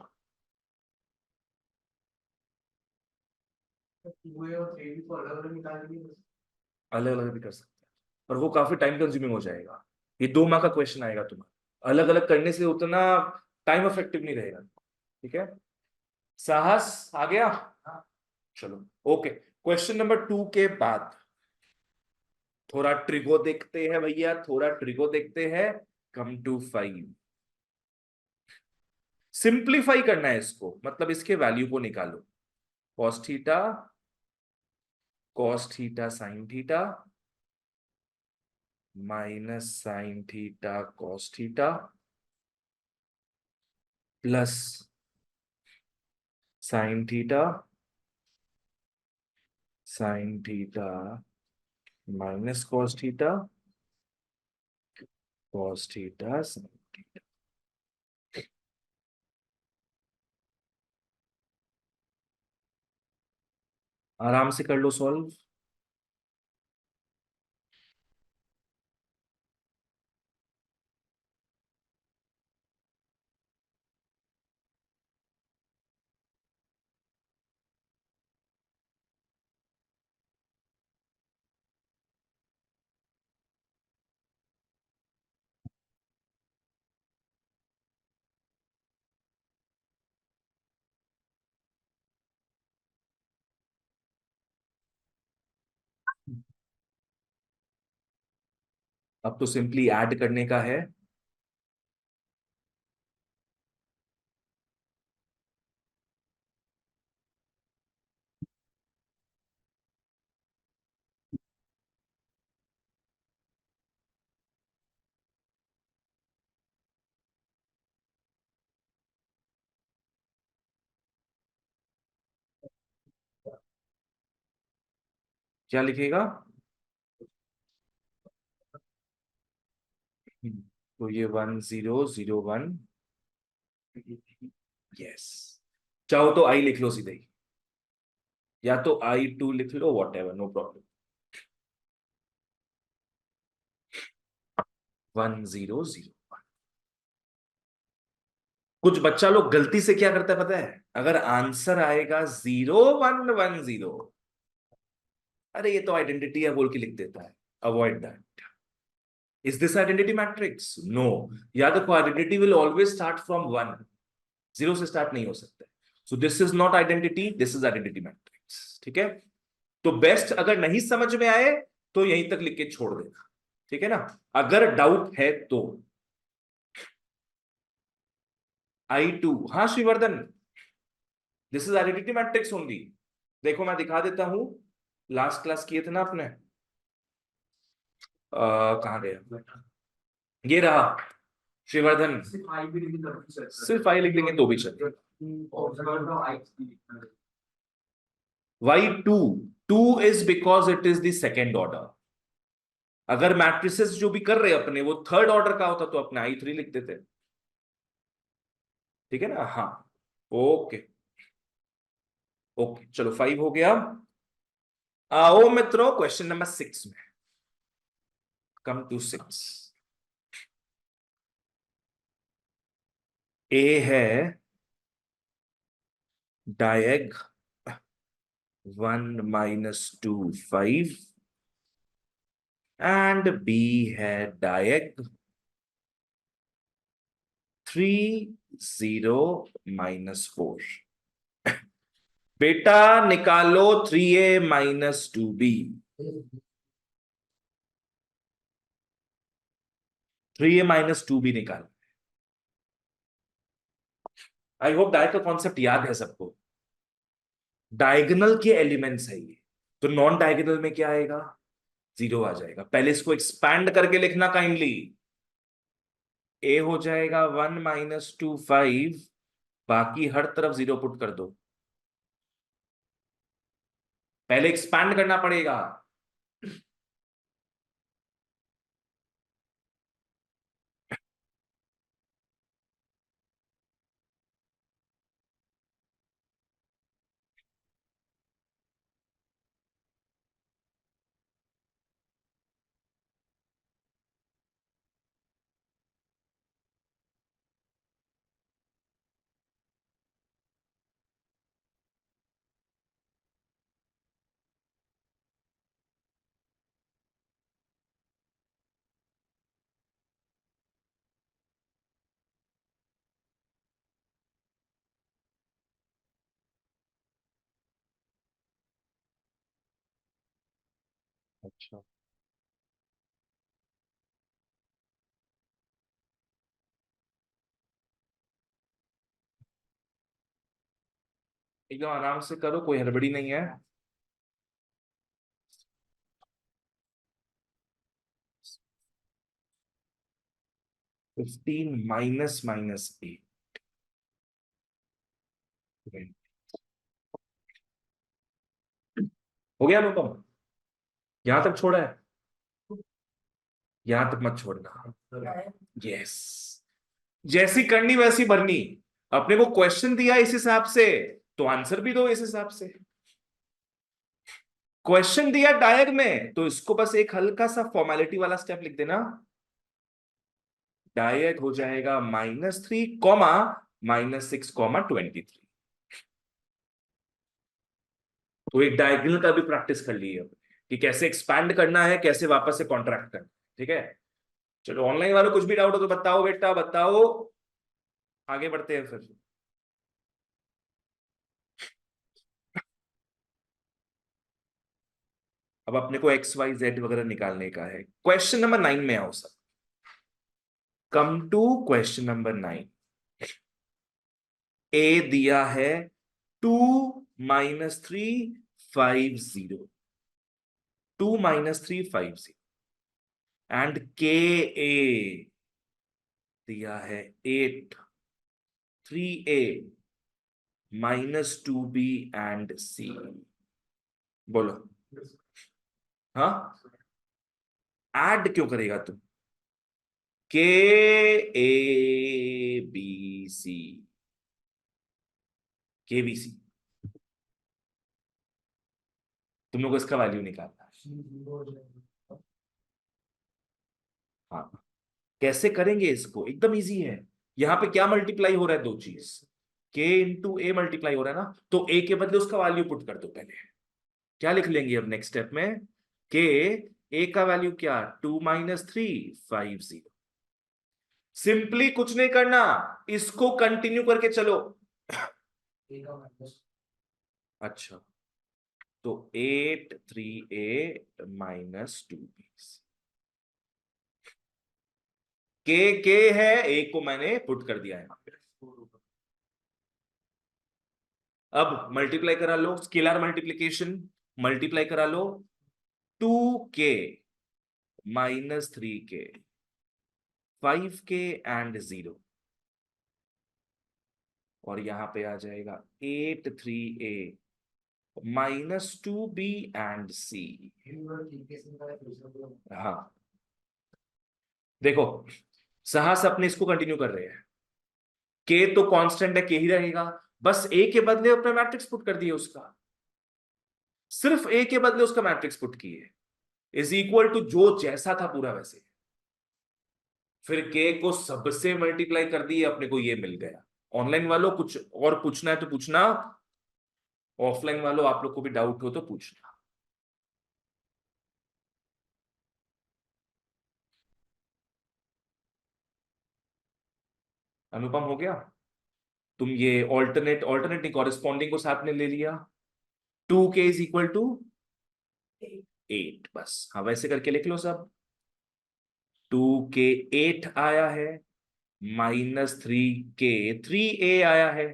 अलग अलग भी कर सकते हैं, पर वो काफी टाइम कंज्यूमिंग हो जाएगा। ये 2 मार्क का क्वेश्चन आएगा तुम्हारा, अलग अलग करने से उतना टाइम इफेक्टिव नहीं रहेगा। ठीक है, साहस आ गया। चलो ओके। क्वेश्चन नंबर 2 के बाद थोड़ा ट्रिगो देखते हैं भैया, थोड़ा ट्रिगो देखते हैं। Come to 5। सिंप्लीफाई करना है इसको, मतलब इसके वैल्यू को निकालो। Cos theta sine theta minus sine theta cos theta plus sine theta sine theta minus cos theta sine theta. आराम से कर लो सॉल्व। अब तो सिंपली ऐड करने का है। क्या लिखेगा? तो ये 1001। यस। चाहो तो आई लिख लो सीधे ही, या तो I2 लिख लो, वॉट एवर, नो प्रॉब्लम। 1001। कुछ बच्चा लोग गलती से क्या करता है पता है? अगर आंसर आएगा 0110, अरे ये तो आइडेंटिटी है बोल के लिख देता है। Avoid that. Is this identity matrix? No. याद रखो, identity will always start from 1। Zero से स्टार्ट नहीं हो सकता। So this is not identity, this is identity matrix. ठीक है? तो बेस्ट, अगर नहीं समझ में आए तो यहीं तक लिख के छोड़ देना। ठीक है ना? अगर डाउट है तो। I2, हाँ Shrivardhan, this is identity matrix only. देखो मैं दिखा देता हूं। लास्ट क्लास किए थे ना आपने? कहाँ गया? ये रहा श्रीवर्धन। सिर्फ आई लिख लेंगे तो भी चलेगा। Why two? Two is because it is the second order. अगर मैट्रिसेस जो भी कर रहे हैं अपने वो थर्ड ऑर्डर का होता तो अपने I3 लिख देते। ठीक है ना? हाँ। ओके। ओके चलो, 5 हो गया। आओ मित्रों क्वेश्चन नंबर 6 में। Come to 6। ए है डायग 1 - 2 5 एंड बी है डायग 3 0 - 4। बेटा निकालो 3A - 2B। 3A - 2B निकालो। आई होप डायग का कॉन्सेप्ट याद है सबको। डायगोनल के एलिमेंट्स है ये। तो नॉन डायगोनल में क्या आएगा? 0 आ जाएगा। पहले इसको एक्सपैंड करके लिखना काइंडली। ए हो जाएगा 1 - 2 5। बाकी हर तरफ 0 पुट कर दो। पहले एक्सपैंड करना पड़ेगा। अच्छा, एकदम आराम से करो, कोई हड़बड़ी नहीं है। 15 माइनस माइनस 8। हो गया अनुपम? यहां तक छोड़ा है? यहां तक मत छोड़ना। यस, जैसी करनी वैसी भरनी। अपने को क्वेश्चन दिया इस हिसाब से, तो आंसर भी दो इस हिसाब से। क्वेश्चन दिया डायग में, तो इसको बस एक हल्का सा फॉर्मेलिटी वाला स्टेप लिख देना। डायग हो जाएगा -3 कॉमा -6 कॉमा 23। तो एक डायगोनल का भी प्रैक्टिस कर ली है कि कैसे एक्सपैंड करना है, कैसे वापस से कॉन्ट्रैक्ट करना है। ठीक है, चलो ऑनलाइन वालों कुछ भी डाउट हो तो बताओ बेटा, बताओ। आगे बढ़ते हैं फिर। अब अपने को एक्स वाई जेड वगैरह निकालने का है। क्वेश्चन नंबर 9 में आओ sir. Come to question number 9। A दिया है 2 - 3 5 0। 2 - 3 5 0 एंड के ए दिया है 8 3 A -2B एंड C। बोलो। हाँ, ऐड क्यों करेगा तू? KABC, KBC। तुम लोग को इसका वैल्यू निकालना है। हाँ, कैसे करेंगे इसको? एकदम इजी है। यहां पे क्या मल्टीप्लाई हो रहा है? दो चीज, K इंटू ए मल्टीप्लाई हो रहा है ना, तो A के बदले उसका वैल्यू पुट कर दो पहले। क्या लिख लेंगे अब नेक्स्ट स्टेप में? K, A का वैल्यू क्या? 2 - 3 5 0। सिंपली कुछ नहीं करना, इसको कंटिन्यू करके चलो। अच्छा, तो 8 3A -2B। के है, ए को मैंने पुट कर दिया है यहां पे। अब मल्टीप्लाई करा लो, स्केलर मल्टीप्लीकेशन। मल्टीप्लाई करा लो। 2K -3K 5K and 0। और यहां पे आ जाएगा 8 3A -2B एंड C। हाँ, देखो, साहस अपने इसको कंटिन्यू कर रहे हैं। के तो कांस्टेंट है, के ही रहेगा। बस ए के बदले अपना मैट्रिक्स पुट कर दिए उसका। सिर्फ ए के बदले उसका मैट्रिक्स पुट किए, इज इक्वल टू जो जैसा था पूरा वैसे। फिर के को सबसे मल्टीप्लाई कर दिए, अपने को ये मिल गया। ऑनलाइन वालों कुछ और पूछना है तो पूछना, ऑफलाइन वालों आप लोग को भी डाउट हो तो पूछना। अनुपम हो गया? तुम ये ऑल्टरनेट ऑल्टरनेट नहीं, कॉरेस्पॉन्डिंग को साथ में ले लिया। 2K इज इक्वल टू 8, बस हाँ वैसे करके लिख लो सब। 2K 8 आया है, -3K 3A आया है,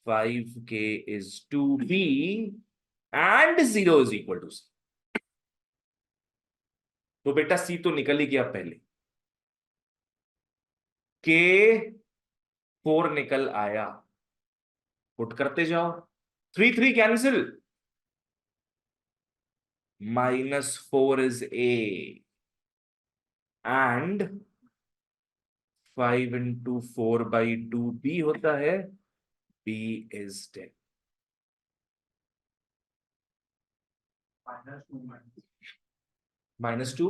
5K is 2B and 0 is equal to C। तो बेटा C तो निकल ही गया पहले। K 4 निकल आया, पुट करते जाओ। 3 3 cancel, -4 is A and 5 into 4/2B होता है, B is 10। -2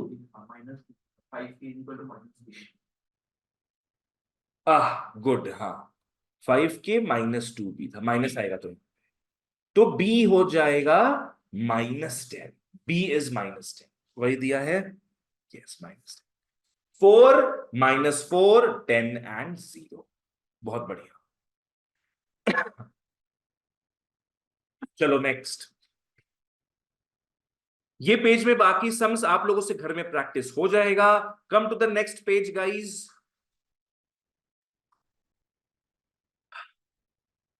गुड, हाँ 5K -2B था, माइनस आएगा तो B हो जाएगा -10। B इज -10, वही दिया है। यस, -10। 4 - 4 10 एंड 0। बहुत बढ़िया। चलो नेक्स्ट। ये पेज में बाकी सम्स आप लोगों से घर में प्रैक्टिस हो जाएगा। Come to the next page guys.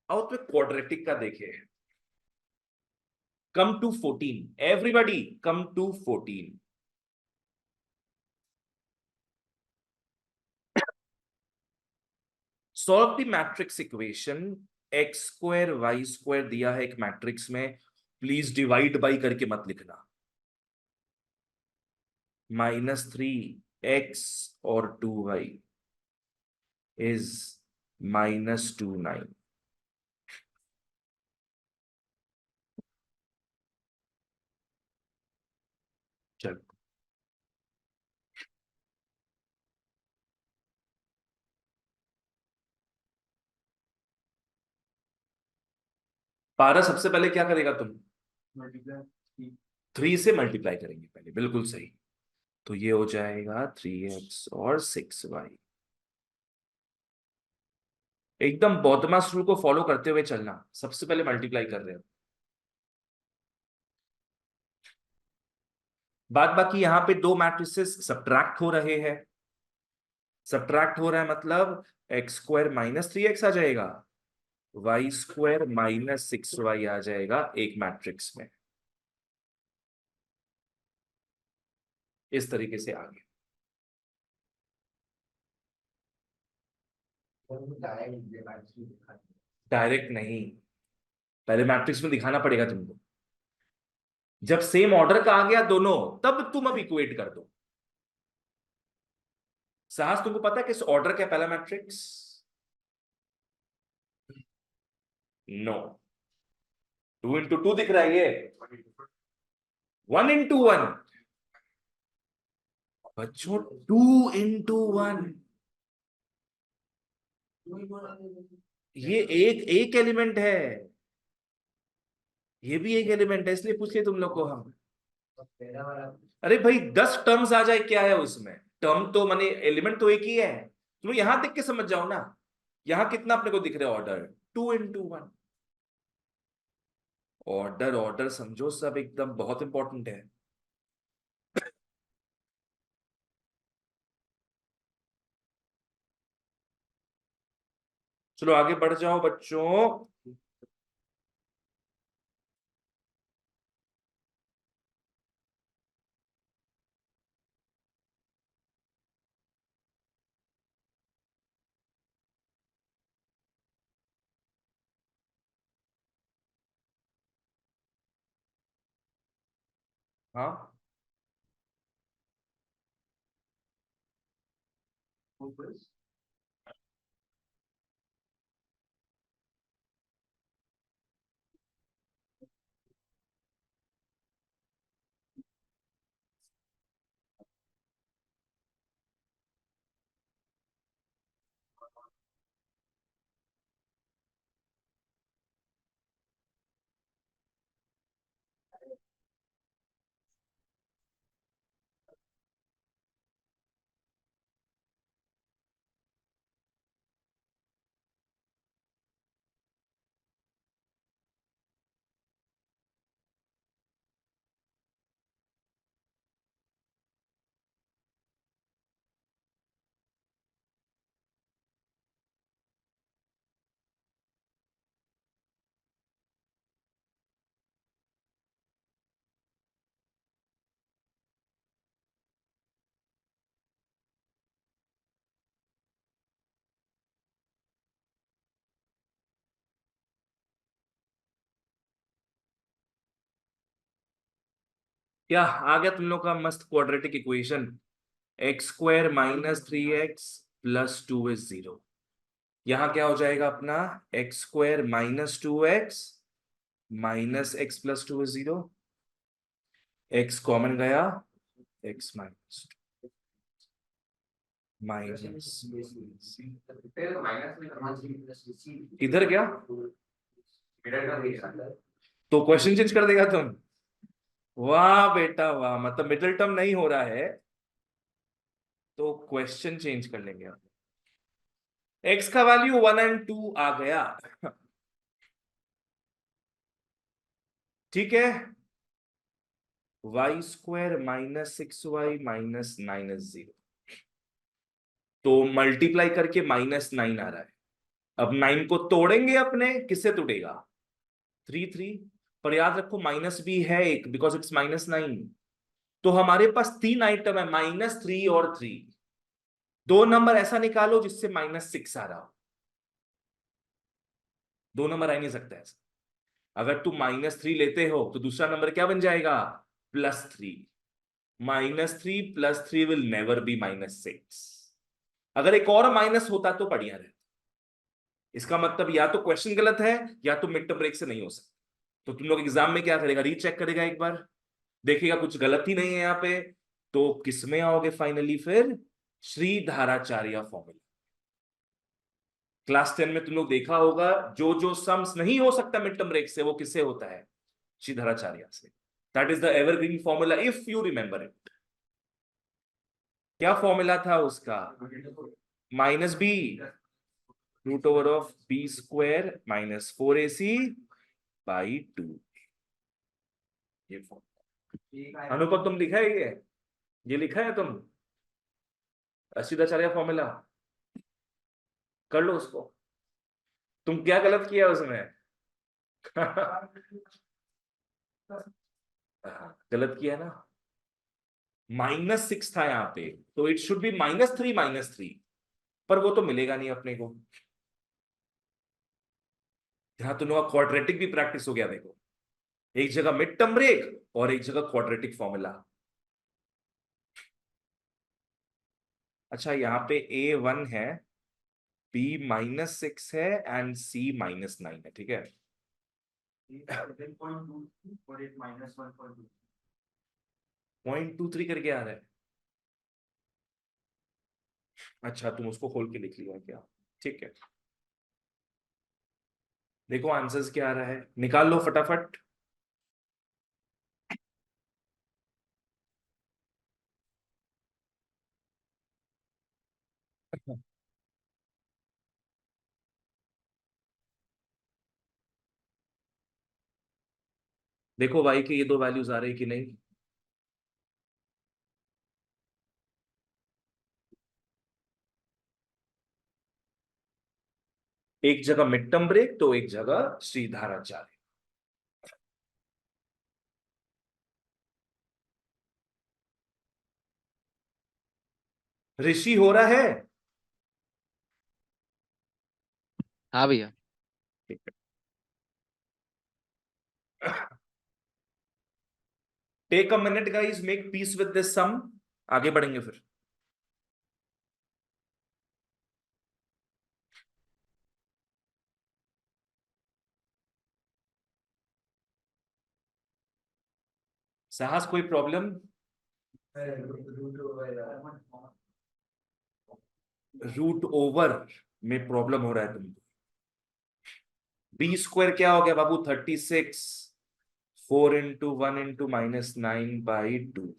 और तो क्वाड्रेटिक का देखे। Come to 14 everybody, come to 14। Solve the matrix equation. X square y square दिया है एक मैट्रिक्स में, प्लीज डिवाइड बाई करके मत लिखना। -3x और 2y इज -29। चलो, पारा सबसे पहले क्या करेगा तुम? 3 से मल्टीप्लाई करेंगे पहले, बिल्कुल सही। तो ये हो जाएगा 3x और 6y। एकदम बॉथमास रूल को फॉलो करते हुए चलना, सबसे पहले मल्टीप्लाई कर रहे हो। बाद बाकी यहाँ पे दो मैट्रिसेस सब्ट्रैक्ट हो रहे हैं। सब्ट्रैक्ट हो रहा है मतलब एक्स स्क्वायर -3x आ जाएगा, वाई स्क्वायर -6y आ जाएगा एक मैट्रिक्स में। इस तरीके से आगे। डायरेक्ट नहीं, पहले मैट्रिक्स में दिखाना पड़ेगा तुमको। जब सेम ऑर्डर का आ गया दोनों, तब तुम अब इक्वेट कर दो। साहस, तुमको पता है किस ऑर्डर का पहला मैट्रिक्स? नो, 2 × 2 दिख रहा है ये। 1 × 1 बच्चों, 2 × 1। ये एक एक एलिमेंट है, ये भी एक एलिमेंट है, इसलिए पूछ लिया तुम लोग को हम। अरे भाई 10 टर्म्स आ जाए क्या है उसमें? टर्म तो माने एलिमेंट तो एक ही है। तुम यहां देख के समझ जाओ ना। यहां कितना अपने को दिख रहा है ऑर्डर? 2 × 1। ऑर्डर ऑर्डर समझो, सब एकदम बहुत इंपॉर्टेंट है। चलो आगे बढ़ जाओ बच्चों। हाँ, क्या आ गया तुम लोग का मस्त क्वाड्रेटिक इक्वेशन? x² -3x + 2 = 0। यहां क्या हो जाएगा अपना? x² -2x -x + 2 = 0। x common गया, x माइनस। इधर क्या? तो क्वेश्चन चेंज कर देगा तुम? वाह बेटा वाह, मतलब मिडिल टर्म नहीं हो रहा है तो क्वेश्चन चेंज कर लेंगे आप। x का वैल्यू 1 और 2 आ गया। ठीक है, Y square minus 6y minus 9s0। तो मल्टीप्लाई करके -9 आ रहा है। अब 9 को तोड़ेंगे अपने, किससे टूटेगा? 3 पर याद रखो माइनस भी है एक, बिकॉज इट्स -9। तो हमारे पास 3 आइटम है, -3 और 3। दो नंबर ऐसा निकालो जिससे -6 आ रहा हो। दो नंबर आ ही नहीं सकता ऐसा। अगर तुम -3 लेते हो तो दूसरा नंबर क्या बन जाएगा? +3। -3 +3 विल नेवर बी -6। अगर एक और माइनस होता तो बढ़िया रहता। इसका मतलब या तो क्वेश्चन गलत है या तो मिड टर्म ब्रेक से नहीं हो सकता। तो तुम लोग एग्जाम में क्या करेगा? रीचेक करेगा एक बार, देखेगा कुछ गलत ही नहीं है यहाँ पे। तो किसमें आओगे फाइनली फिर? श्रीधाराचार्य फॉर्मूला। क्लास 10 में तुम लोग देखा होगा, जो जो सम्स नहीं हो सकता मिड टर्म ब्रेक से, वो किससे होता है? श्रीधाराचार्य से। That is the evergreen formula, if you remember it. क्या फॉर्मूला था उसका? -b √b² -4ac/2। ये फॉर्मूला अनुपम तुम लिखा है ये लिखा है तुम? श्रीधाराचार्य फॉर्मूला कर लो उसको। तुम क्या गलत किया उसमें? गलत किया ना। -6 था यहाँ पे, तो इट शुड बी -3, पर वो तो मिलेगा नहीं अपने को। यहां तुम लोग क्वाड्रेटिक भी प्रैक्टिस हो गया देखो। एक जगह मिड टर्म ब्रेक और एक जगह क्वाड्रेटिक फॉर्मूला। अच्छा, यहाँ पे A1 है, B -6 है एंड C -9 है, ठीक है। 0.23 करके आ रहा है। अच्छा, तुम उसको खोल के लिख लिया क्या? ठीक है, देखो आंसर्स क्या आ रहा है, निकाल लो फटाफट। देखो भाई कि ये दो वैल्यूज आ रही कि नहीं। एक जगह मिड टर्म ब्रेक तो एक जगह श्रीधाराचार्य। ऋषि हो रहा है? हाँ भैया। ठीक है, take a minute guys, make peace with this sum. आगे बढ़ेंगे फिर। साहस कोई प्रॉब्लम? रूट ओवर में प्रॉब्लम हो रहा है तुमको। B² क्या हो गया बाबू? 36। 4 × 1 × -9/2।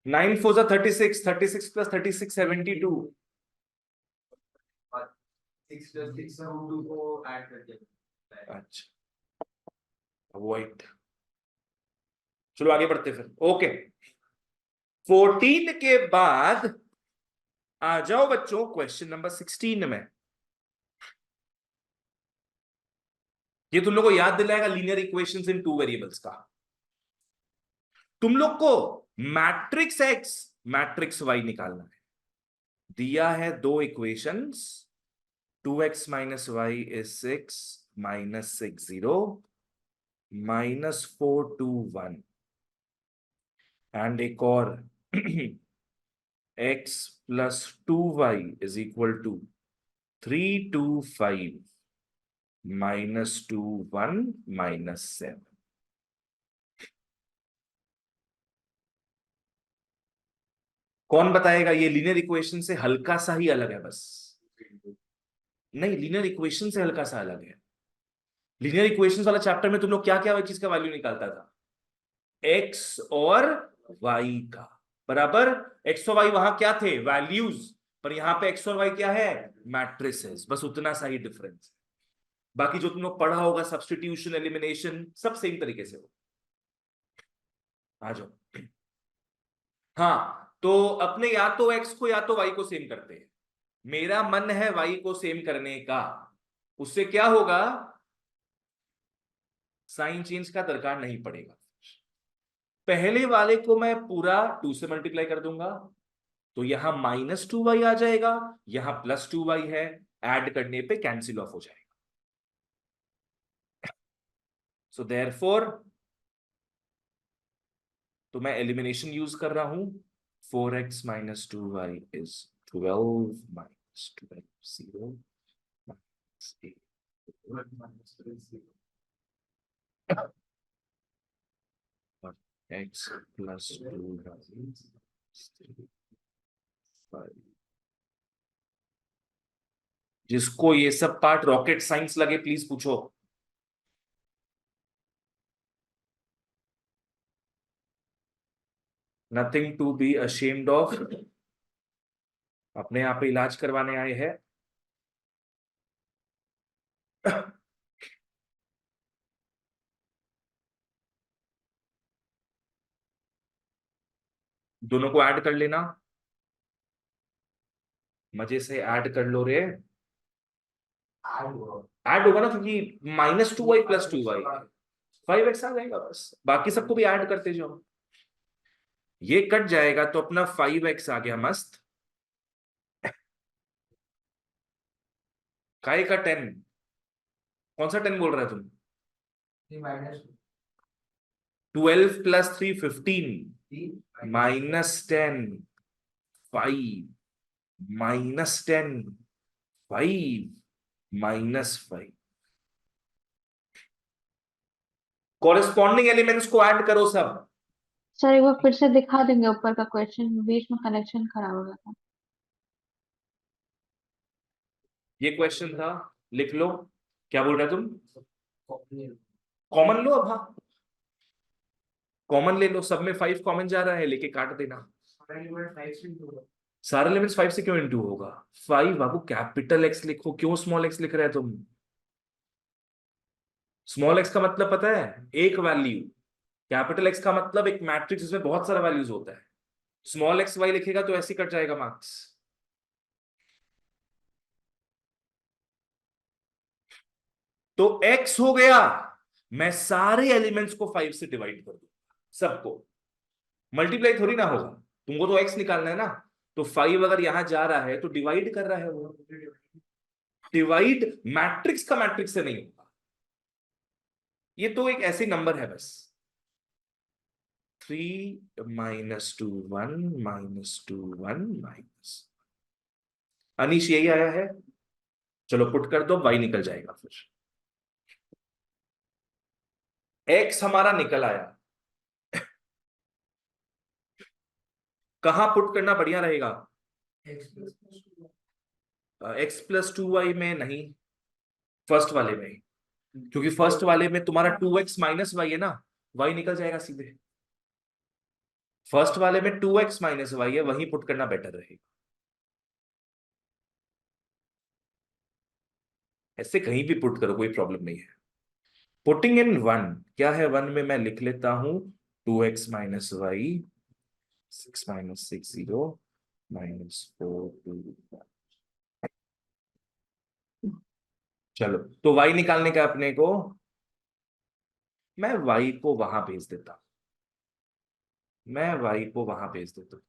9 4 जा 36, 36 + 36 72। 6 + 6 √2 को ऐड करके। अच्छा, अवॉइड। चलो आगे बढ़ते फिर। ओके, 14 के बाद आ जाओ बच्चों क्वेश्चन नंबर 16 में। ये तुम लोग को याद दिलाएगा लीनियर इक्वेशंस इन 2 वेरिएबल्स का। तुम लोग को मैट्रिक्स एक्स मैट्रिक्स वाई निकालना है। दिया है दो equations, 2x - y is 6 -6 0 -4 2 1, and एक और x + 2y = 3 2 5 -2 1 -7। कौन बताएगा? ये लीनियर इक्वेशन से हल्का सा ही अलग है बस। नहीं, लीनियर इक्वेशन से हल्का सा अलग है। लीनियर इक्वेशंस वाला चैप्टर में तुम लोग क्या क्या चीज का वैल्यू निकालता था? एक्स और वाई का, बराबर। एक्स और वाई वहां क्या थे? वैल्यूज। पर यहां पे एक्स और वाई क्या है? मैट्रिसेस। बस उतना सा ही डिफरेंस। बाकी जो तुम लोग पढ़ा होगा सब्स्टिट्यूशन एलिमिनेशन सब सेम तरीके से हो। आ जाओ। हाँ तो अपने या तो x को या तो y को सेम करते हैं। मेरा मन है y को सेम करने का। उससे क्या होगा, साइन चेंज का दरकार नहीं पड़ेगा। पहले वाले को मैं पूरा 2 से मल्टीप्लाई कर दूंगा, तो यहां -2y आ जाएगा, यहां +2y है, ऐड करने पे कैंसिल ऑफ हो जाएगा। सो देयरफॉर, तो मैं एलिमिनेशन यूज कर रहा हूं। 4x - 2y इज 12 - 12 0 और x + 2y 5। जिसको ये सब पार्ट रॉकेट साइंस लगे प्लीज पूछो। Nothing to be ashamed of. अपने यहाँ पे इलाज करवाने आए हैं। दोनों को ऐड कर लेना, मजे से ऐड कर लो रे। ऐड होगा ना, क्योंकि -2y + 2y 5x आ जाएगा बस, बाकी सबको भी ऐड करते जाओ। ये कट जाएगा तो अपना 5x आ गया मस्त। काय का 10? कौन सा 10 बोल रहा है तुम? 12 + 3 15 -10 5 -10 5 -5। कॉरेस्पॉन्डिंग एलिमेंट्स को ऐड करो सब। सर एक बार फिर से दिखा देंगे ऊपर का क्वेश्चन, बीच में कनेक्शन खराब हो गया था। ये क्वेश्चन था, लिख लो। क्या बोल रहे तुम? कॉमन लो अब। हाँ कॉमन ले लो, सब में 5 कॉमन जा रहा है, लेके काट देना। सारे एलिमेंट्स 5 से क्यों इंटू होगा? 5 बाबू कैपिटल एक्स लिखो, क्यों स्मॉल एक्स लिख रहे हैं तुम? स्मॉल एक्स का मतलब पता है? एक वैल्यू। कैपिटल एक्स का मतलब एक मैट्रिक्स जिसमें बहुत सारा वैल्यूज होता है। स्मॉल एक्स वाई लिखेगा तो ऐसे ही कट जाएगा मार्क्स। तो x हो गया, मैं सारे एलिमेंट्स को 5 से डिवाइड कर दूंगा, सबको। मल्टीप्लाई थोड़ी ना होगा, तुमको तो x निकालना है ना। तो 5 अगर यहां जा रहा है तो डिवाइड कर रहा है वो। डिवाइड मैट्रिक्स का मैट्रिक्स से नहीं होगा, ये तो एक ऐसे नंबर है बस। 3 - 2 1 - 2 1 अनीश यही आया है। चलो पुट कर दो, y निकल जाएगा फिर। x हमारा निकल आया। कहां पुट करना बढ़िया रहेगा? x + 2y में नहीं, फर्स्ट वाले में। क्योंकि फर्स्ट वाले में तुम्हारा 2x - y है ना, y निकल जाएगा सीधे। फर्स्ट वाले में 2x - y है, वहीं पुट करना बेटर रहेगा। ऐसे कहीं भी पुट करो, कोई प्रॉब्लम नहीं है। पुटिंग इन 1 क्या है? 1 में मैं लिख लेता हूं 2x - y 6 - 6 0 -4 2 1। चलो तो y निकालने का अपने को, मैं y को वहां भेज देता हूं। मैं y को वहां भेज देता हूं।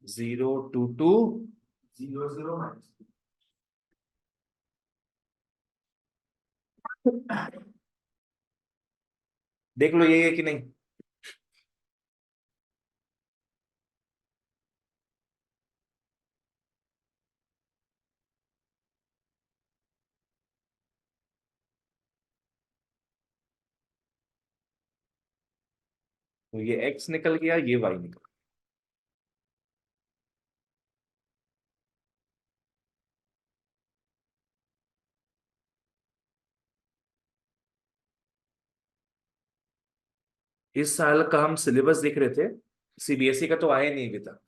0 2 2 देख लो ये है कि नहीं। तो ये x निकल गया, ये y निकल गया। इस साल का हम सिलेबस देख रहे थे, सीबीएसई का तो आया नहीं अभी तक,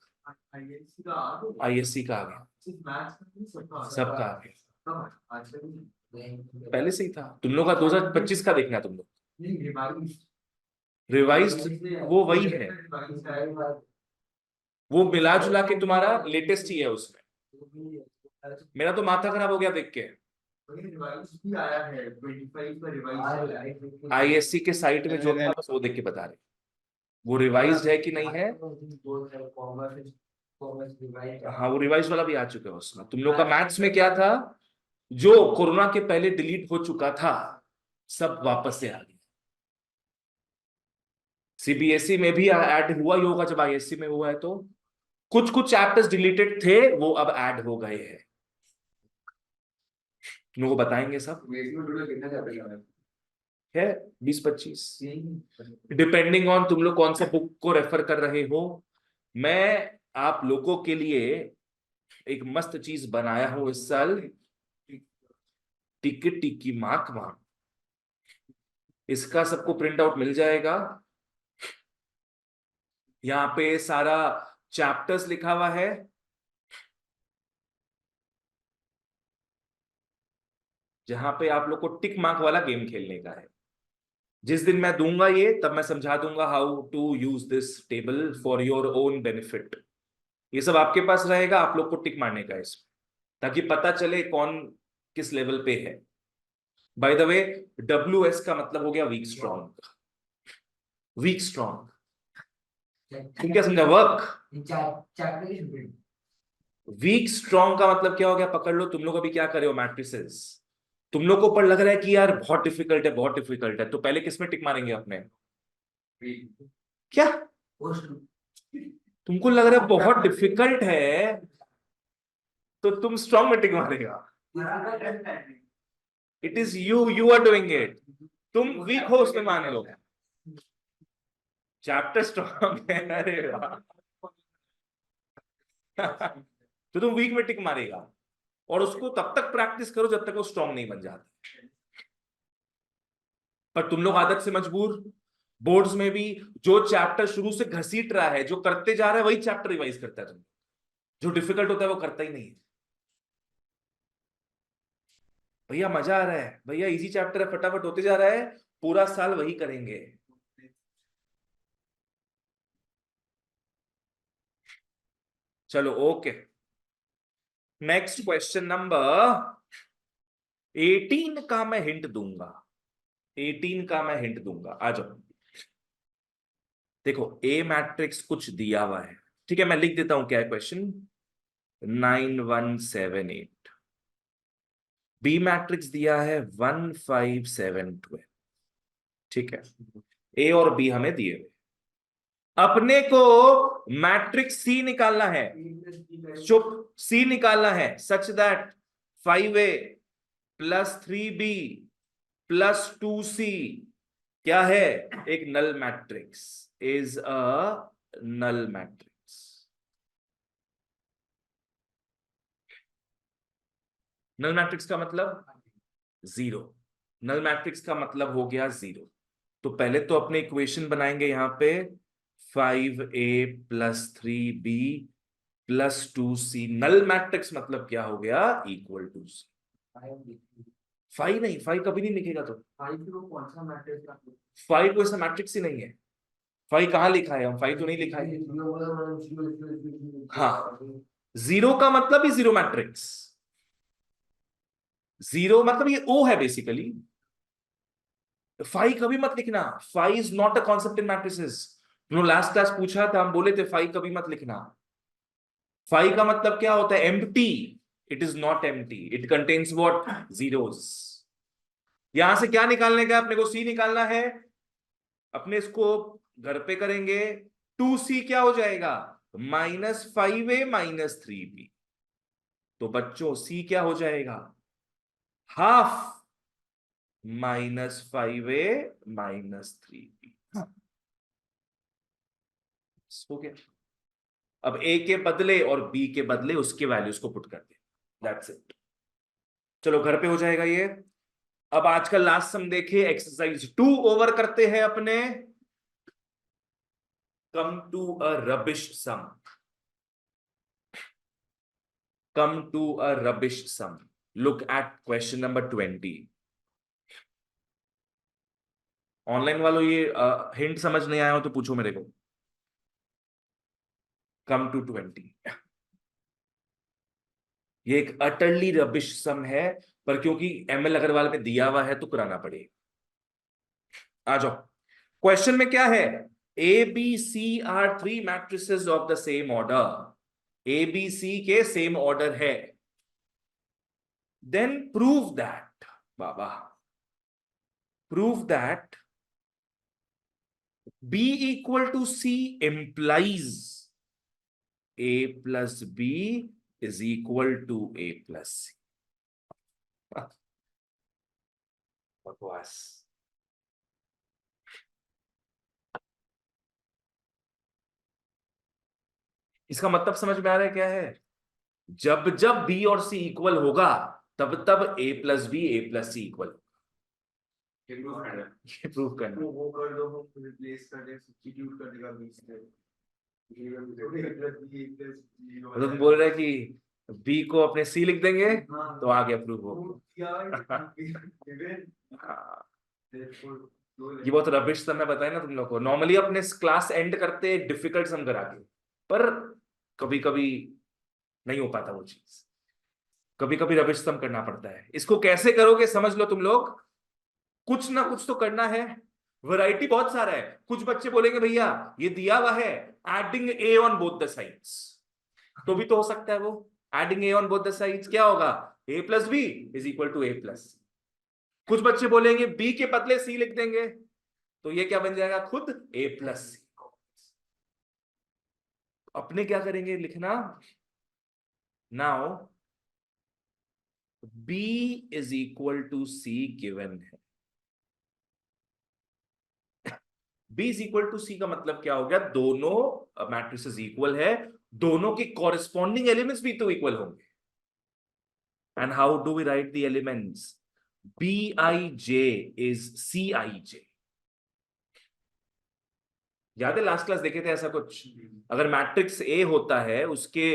ISC का आ गया। आईएससी का आ गया, सिर्फ मैथ्स का नहीं, सबका आ गया। सबका आ गया, अच्छा नहीं। पहले से ही था। तुम लोग का 2025 का देखना है तुम लोग, नहीं, रिवाइज रिवाइज्ड वो वही है, वो मिला जुला के तुम्हारा लेटेस्ट ही है उसमें। मेरा तो माथा खराब हो गया देख के। रिवाइज भी आया है, 25 का रिवाइज। आईएससी के साइट में जो था बस वो देख के बता रहे, वो रिवाइज्ड है कि नहीं है। हाँ वो रिवाइज वाला भी आ चुका है उसमें। तुम लोग का मैथ्स में क्या था, जो कोरोना के पहले डिलीट हो चुका था सब वापस से आ गया। सीबीएसई में भी ऐड हुआ ही होगा जब आईएससी में हुआ है, तो कुछ कुछ चैप्टर्स डिलीटेड थे वो अब ऐड हो गए हैं। तुम लोगों को बताएंगे सब, है 20-25 डिपेंडिंग ऑन तुम लोग कौन सा बुक को रेफर कर रहे हो। मैं आप लोगों के लिए एक मस्त चीज बनाया हूं इस साल, टिकी टिकी मार्क मार्क। इसका सबको प्रिंट आउट मिल जाएगा। यहाँ पे सारा चैप्टर्स लिखा हुआ है, जहां पे आप लोग को टिक मार्क वाला गेम खेलने का है। जिस दिन मैं दूंगा ये, तब मैं समझा दूंगा how to use this table for your own benefit. ये सब आपके पास रहेगा, आप लोग को टिक मारने का इसमें, ताकि पता चले कौन किस लेवल पे है। बाय द वे, WS का मतलब हो गया वीक स्ट्रॉन्ग। वीक स्ट्रॉन्ग तुम क्या समझा, वर्क। वीक स्ट्रॉन्ग का मतलब क्या हो गया, पकड़ लो। तुम लोग अभी क्या कर रहे हो, मैट्रिसेस। तुम लोग को पर लग रहा है कि यार बहुत डिफिकल्ट है, बहुत डिफिकल्ट है, तो पहले किसमें टिक मारेंगे अपने, क्या तुमको लग रहा है बहुत डिफिकल्ट है तो तुम स्ट्रॉन्ग में टिक मारेगा। It is you are doing it. तुम वीक हो उसमें मान लो, चैप्टर स्ट्रॉन्ग है, अरे वाह। तो तुम वीक में टिक मारेगा, और उसको तब तक प्रैक्टिस करो जब तक वो स्ट्रॉन्ग नहीं बन जाता। पर तुम लोग आदत से मजबूर, बोर्ड्स में भी जो चैप्टर शुरू से घसीट रहा है, जो करते जा रहा है, वही चैप्टर रिवाइज करता है। तुम जो डिफिकल्ट होता है वो करता ही नहीं है। भैया मजा आ रहा है, भैया इजी चैप्टर है, फटाफट होते जा रहा है, पूरा साल वही करेंगे। चलो ओके, नेक्स्ट क्वेश्चन नंबर 18 का मैं हिंट दूंगा। 18 का मैं हिंट दूंगा, आ जाओ। देखो ए मैट्रिक्स कुछ दिया हुआ है, ठीक है, मैं लिख देता हूं क्या है क्वेश्चन। 9178। बी मैट्रिक्स दिया है 15712। ठीक है, ए और बी हमें दिए हुए, अपने को मैट्रिक्स सी निकालना है। चुप, सी निकालना है such that 5A + 3B + 2C क्या है, एक null matrix, is a null matrix. Null matrix का मतलब जीरो, नल मैट्रिक्स का मतलब हो गया जीरो। तो पहले तो अपने इक्वेशन बनाएंगे यहां पे, 5A + 3B + 2C। Null matrix मतलब क्या हो गया, इक्वल टू C। 5 नहीं, 5 कभी नहीं लिखेगा। तो 5 कोई सा मैट्रिक्स ही नहीं है। 5 कहाँ लिखा है, हम 5 तो नहीं लिखा है। हाँ, जीरो का मतलब ही जीरो मैट्रिक्स। जीरो मतलब ये O है बेसिकली। 5 कभी मत लिखना, 5 is not a concept in matrices. तुमने लास्ट क्लास पूछा था, हम बोले थे 5 कभी मत लिखना। 5 का मतलब क्या होता है, empty. It is not empty, it contains what, zeros. यहां से क्या निकालने का, अपने को C निकालना है। अपने इसको घर पे करेंगे, 2C क्या हो जाएगा, -5A - 3B। तो बच्चों C क्या हो जाएगा, हाफ -5A - 3B। हो गया। अब ए के बदले और बी के बदले उसके वैल्यूज को पुट कर दे, दैट्स इट। चलो घर पे हो जाएगा ये। अब आज का लास्ट सम देखिए, एक्सरसाइज 2 ओवर करते हैं अपने। Come to a rubbish sum, come to a rubbish sum. Look at question number 20। Online वालों ये हिंट समझ नहीं आया हो तो पूछो मेरे को। कम टू 20, ये एक अटरली रबिश सम है, पर क्योंकि एमएल अग्रवाल में दिया हुआ है तो कराना पड़ेगा। आ जाओ, क्वेश्चन में क्या है? A B C are 3 matrices of the same order. A B C के सेम ऑर्डर है। देन प्रूव दैट, बाबा, prove that B equal to C implies A plus B is equal to A plus C. बकवास। इसका मतलब समझ में आ रहा है क्या है? जब जब B और C इक्वल होगा तब तब A plus B A plus C equal होगा। ये प्रूव करना। वो कर दो, रिप्लेस कर दे, सब्स्टिट्यूट कर देगा बीच में। तो तुम बोल रहे कि B को अपने C लिख देंगे तो आगे प्रूव होगा। ये बहुत रबिश सम है, बताया ना तुम लोग को। नॉर्मली अपने क्लास एंड करते डिफिकल्ट सम करा के, पर कभी कभी नहीं हो पाता वो चीज, कभी कभी रबिश सम करना पड़ता है। इसको कैसे करोगे समझ लो तुम लोग, कुछ ना कुछ तो करना है। वैरायटी बहुत सारा है। कुछ बच्चे बोलेंगे भैया ये दिया हुआ है adding A on both the sides, तो भी तो हो सकता है वो। Adding A on both the sides क्या होगा? A plus B is equal to A plus. कुछ बच्चे बोलेंगे बी के बदले सी लिख देंगे, तो ये क्या बन जाएगा? खुद ए प्लस सी। अपने क्या करेंगे लिखना, now B is equal to C given है। B is equal to C का मतलब क्या हो गया? दोनों मैट्रिसेस इक्वल है, दोनों के कॉरेस्पॉन्डिंग एलिमेंट्स भी तो इक्वल होंगे। And how do we write the elements? Bij is Cij। याद है लास्ट क्लास देखे थे ऐसा कुछ? अगर मैट्रिक्स A होता है उसके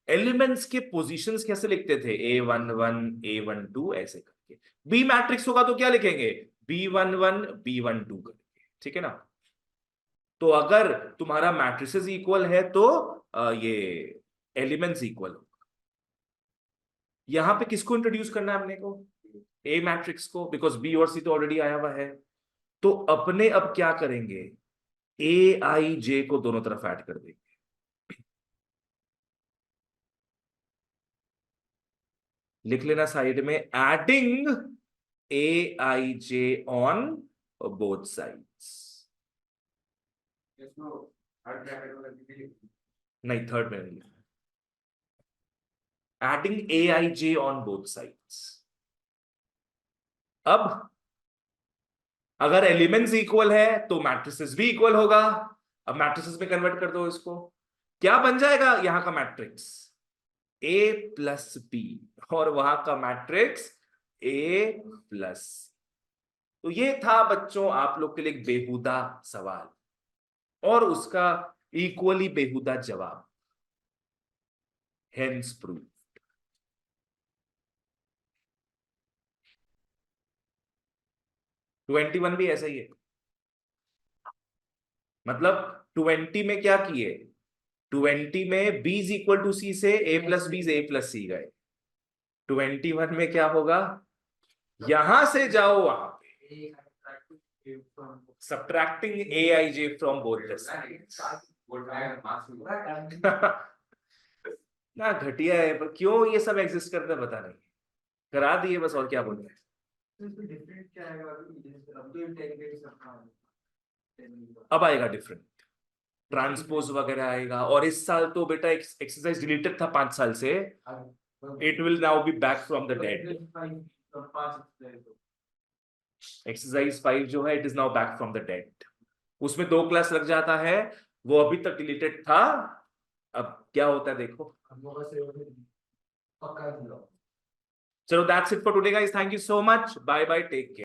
एलिमेंट्स के पोजीशंस कैसे लिखते थे? A11 A12 ऐसे करके। B मैट्रिक्स होगा तो क्या लिखेंगे? B11 B12 करके, ठीक है ना? तो अगर तुम्हारा मैट्रिसेस इक्वल है तो ये एलिमेंट्स इक्वल होगा। यहां पे किसको इंट्रोड्यूस करना है अपने को? ए मैट्रिक्स को, बिकॉज बी और सी तो ऑलरेडी आया हुआ है। तो अपने अब क्या करेंगे? ए आई जे को दोनों तरफ ऐड कर देंगे। लिख लेना साइड में, adding A I J on both sides. नहीं, थर्ड में नहीं, adding A I J on both sides. अब अगर एलिमेंट्स इक्वल है तो मैट्रिसेस भी इक्वल होगा। अब मैट्रिसेस में कन्वर्ट कर दो इसको, क्या बन जाएगा यहां का मैट्रिक्स? ए प्लस बी, और वहां का मैट्रिक्स ए प्लस। तो ये था बच्चों आप लोग के लिए एक बेहुदा सवाल और उसका इक्वली बेहुदा जवाब, हेंस प्रूफ। ट्वेंटी 21 भी ऐसा ही है। मतलब 20 में क्या किए? 20 में b इज इक्वल टू सी से a प्लस बी से a प्लस सी गए। 21 में क्या होगा? यहां से जाओ वहां पे, subtracting A I J from both the sides. ना घटिया है, पर क्यों ये सब एग्जिस्ट करता है पता नहीं, करा दिए बस, और क्या बोलते हैं। अब आएगा डिफरेंट, ट्रांसपोज वगैरह आएगा। और इस साल तो बेटा एक्सरसाइज डिलीटेड था 5 साल से, it will now be back from the dead. Exercise 5 जो है it is now back from the dead. उसमें 2 क्लास लग जाता है, वो अभी तक डिलीटेड था, अब क्या होता है देखो। पक्का दिया। चलो that's it for today guys, thank you so much, bye bye, take care.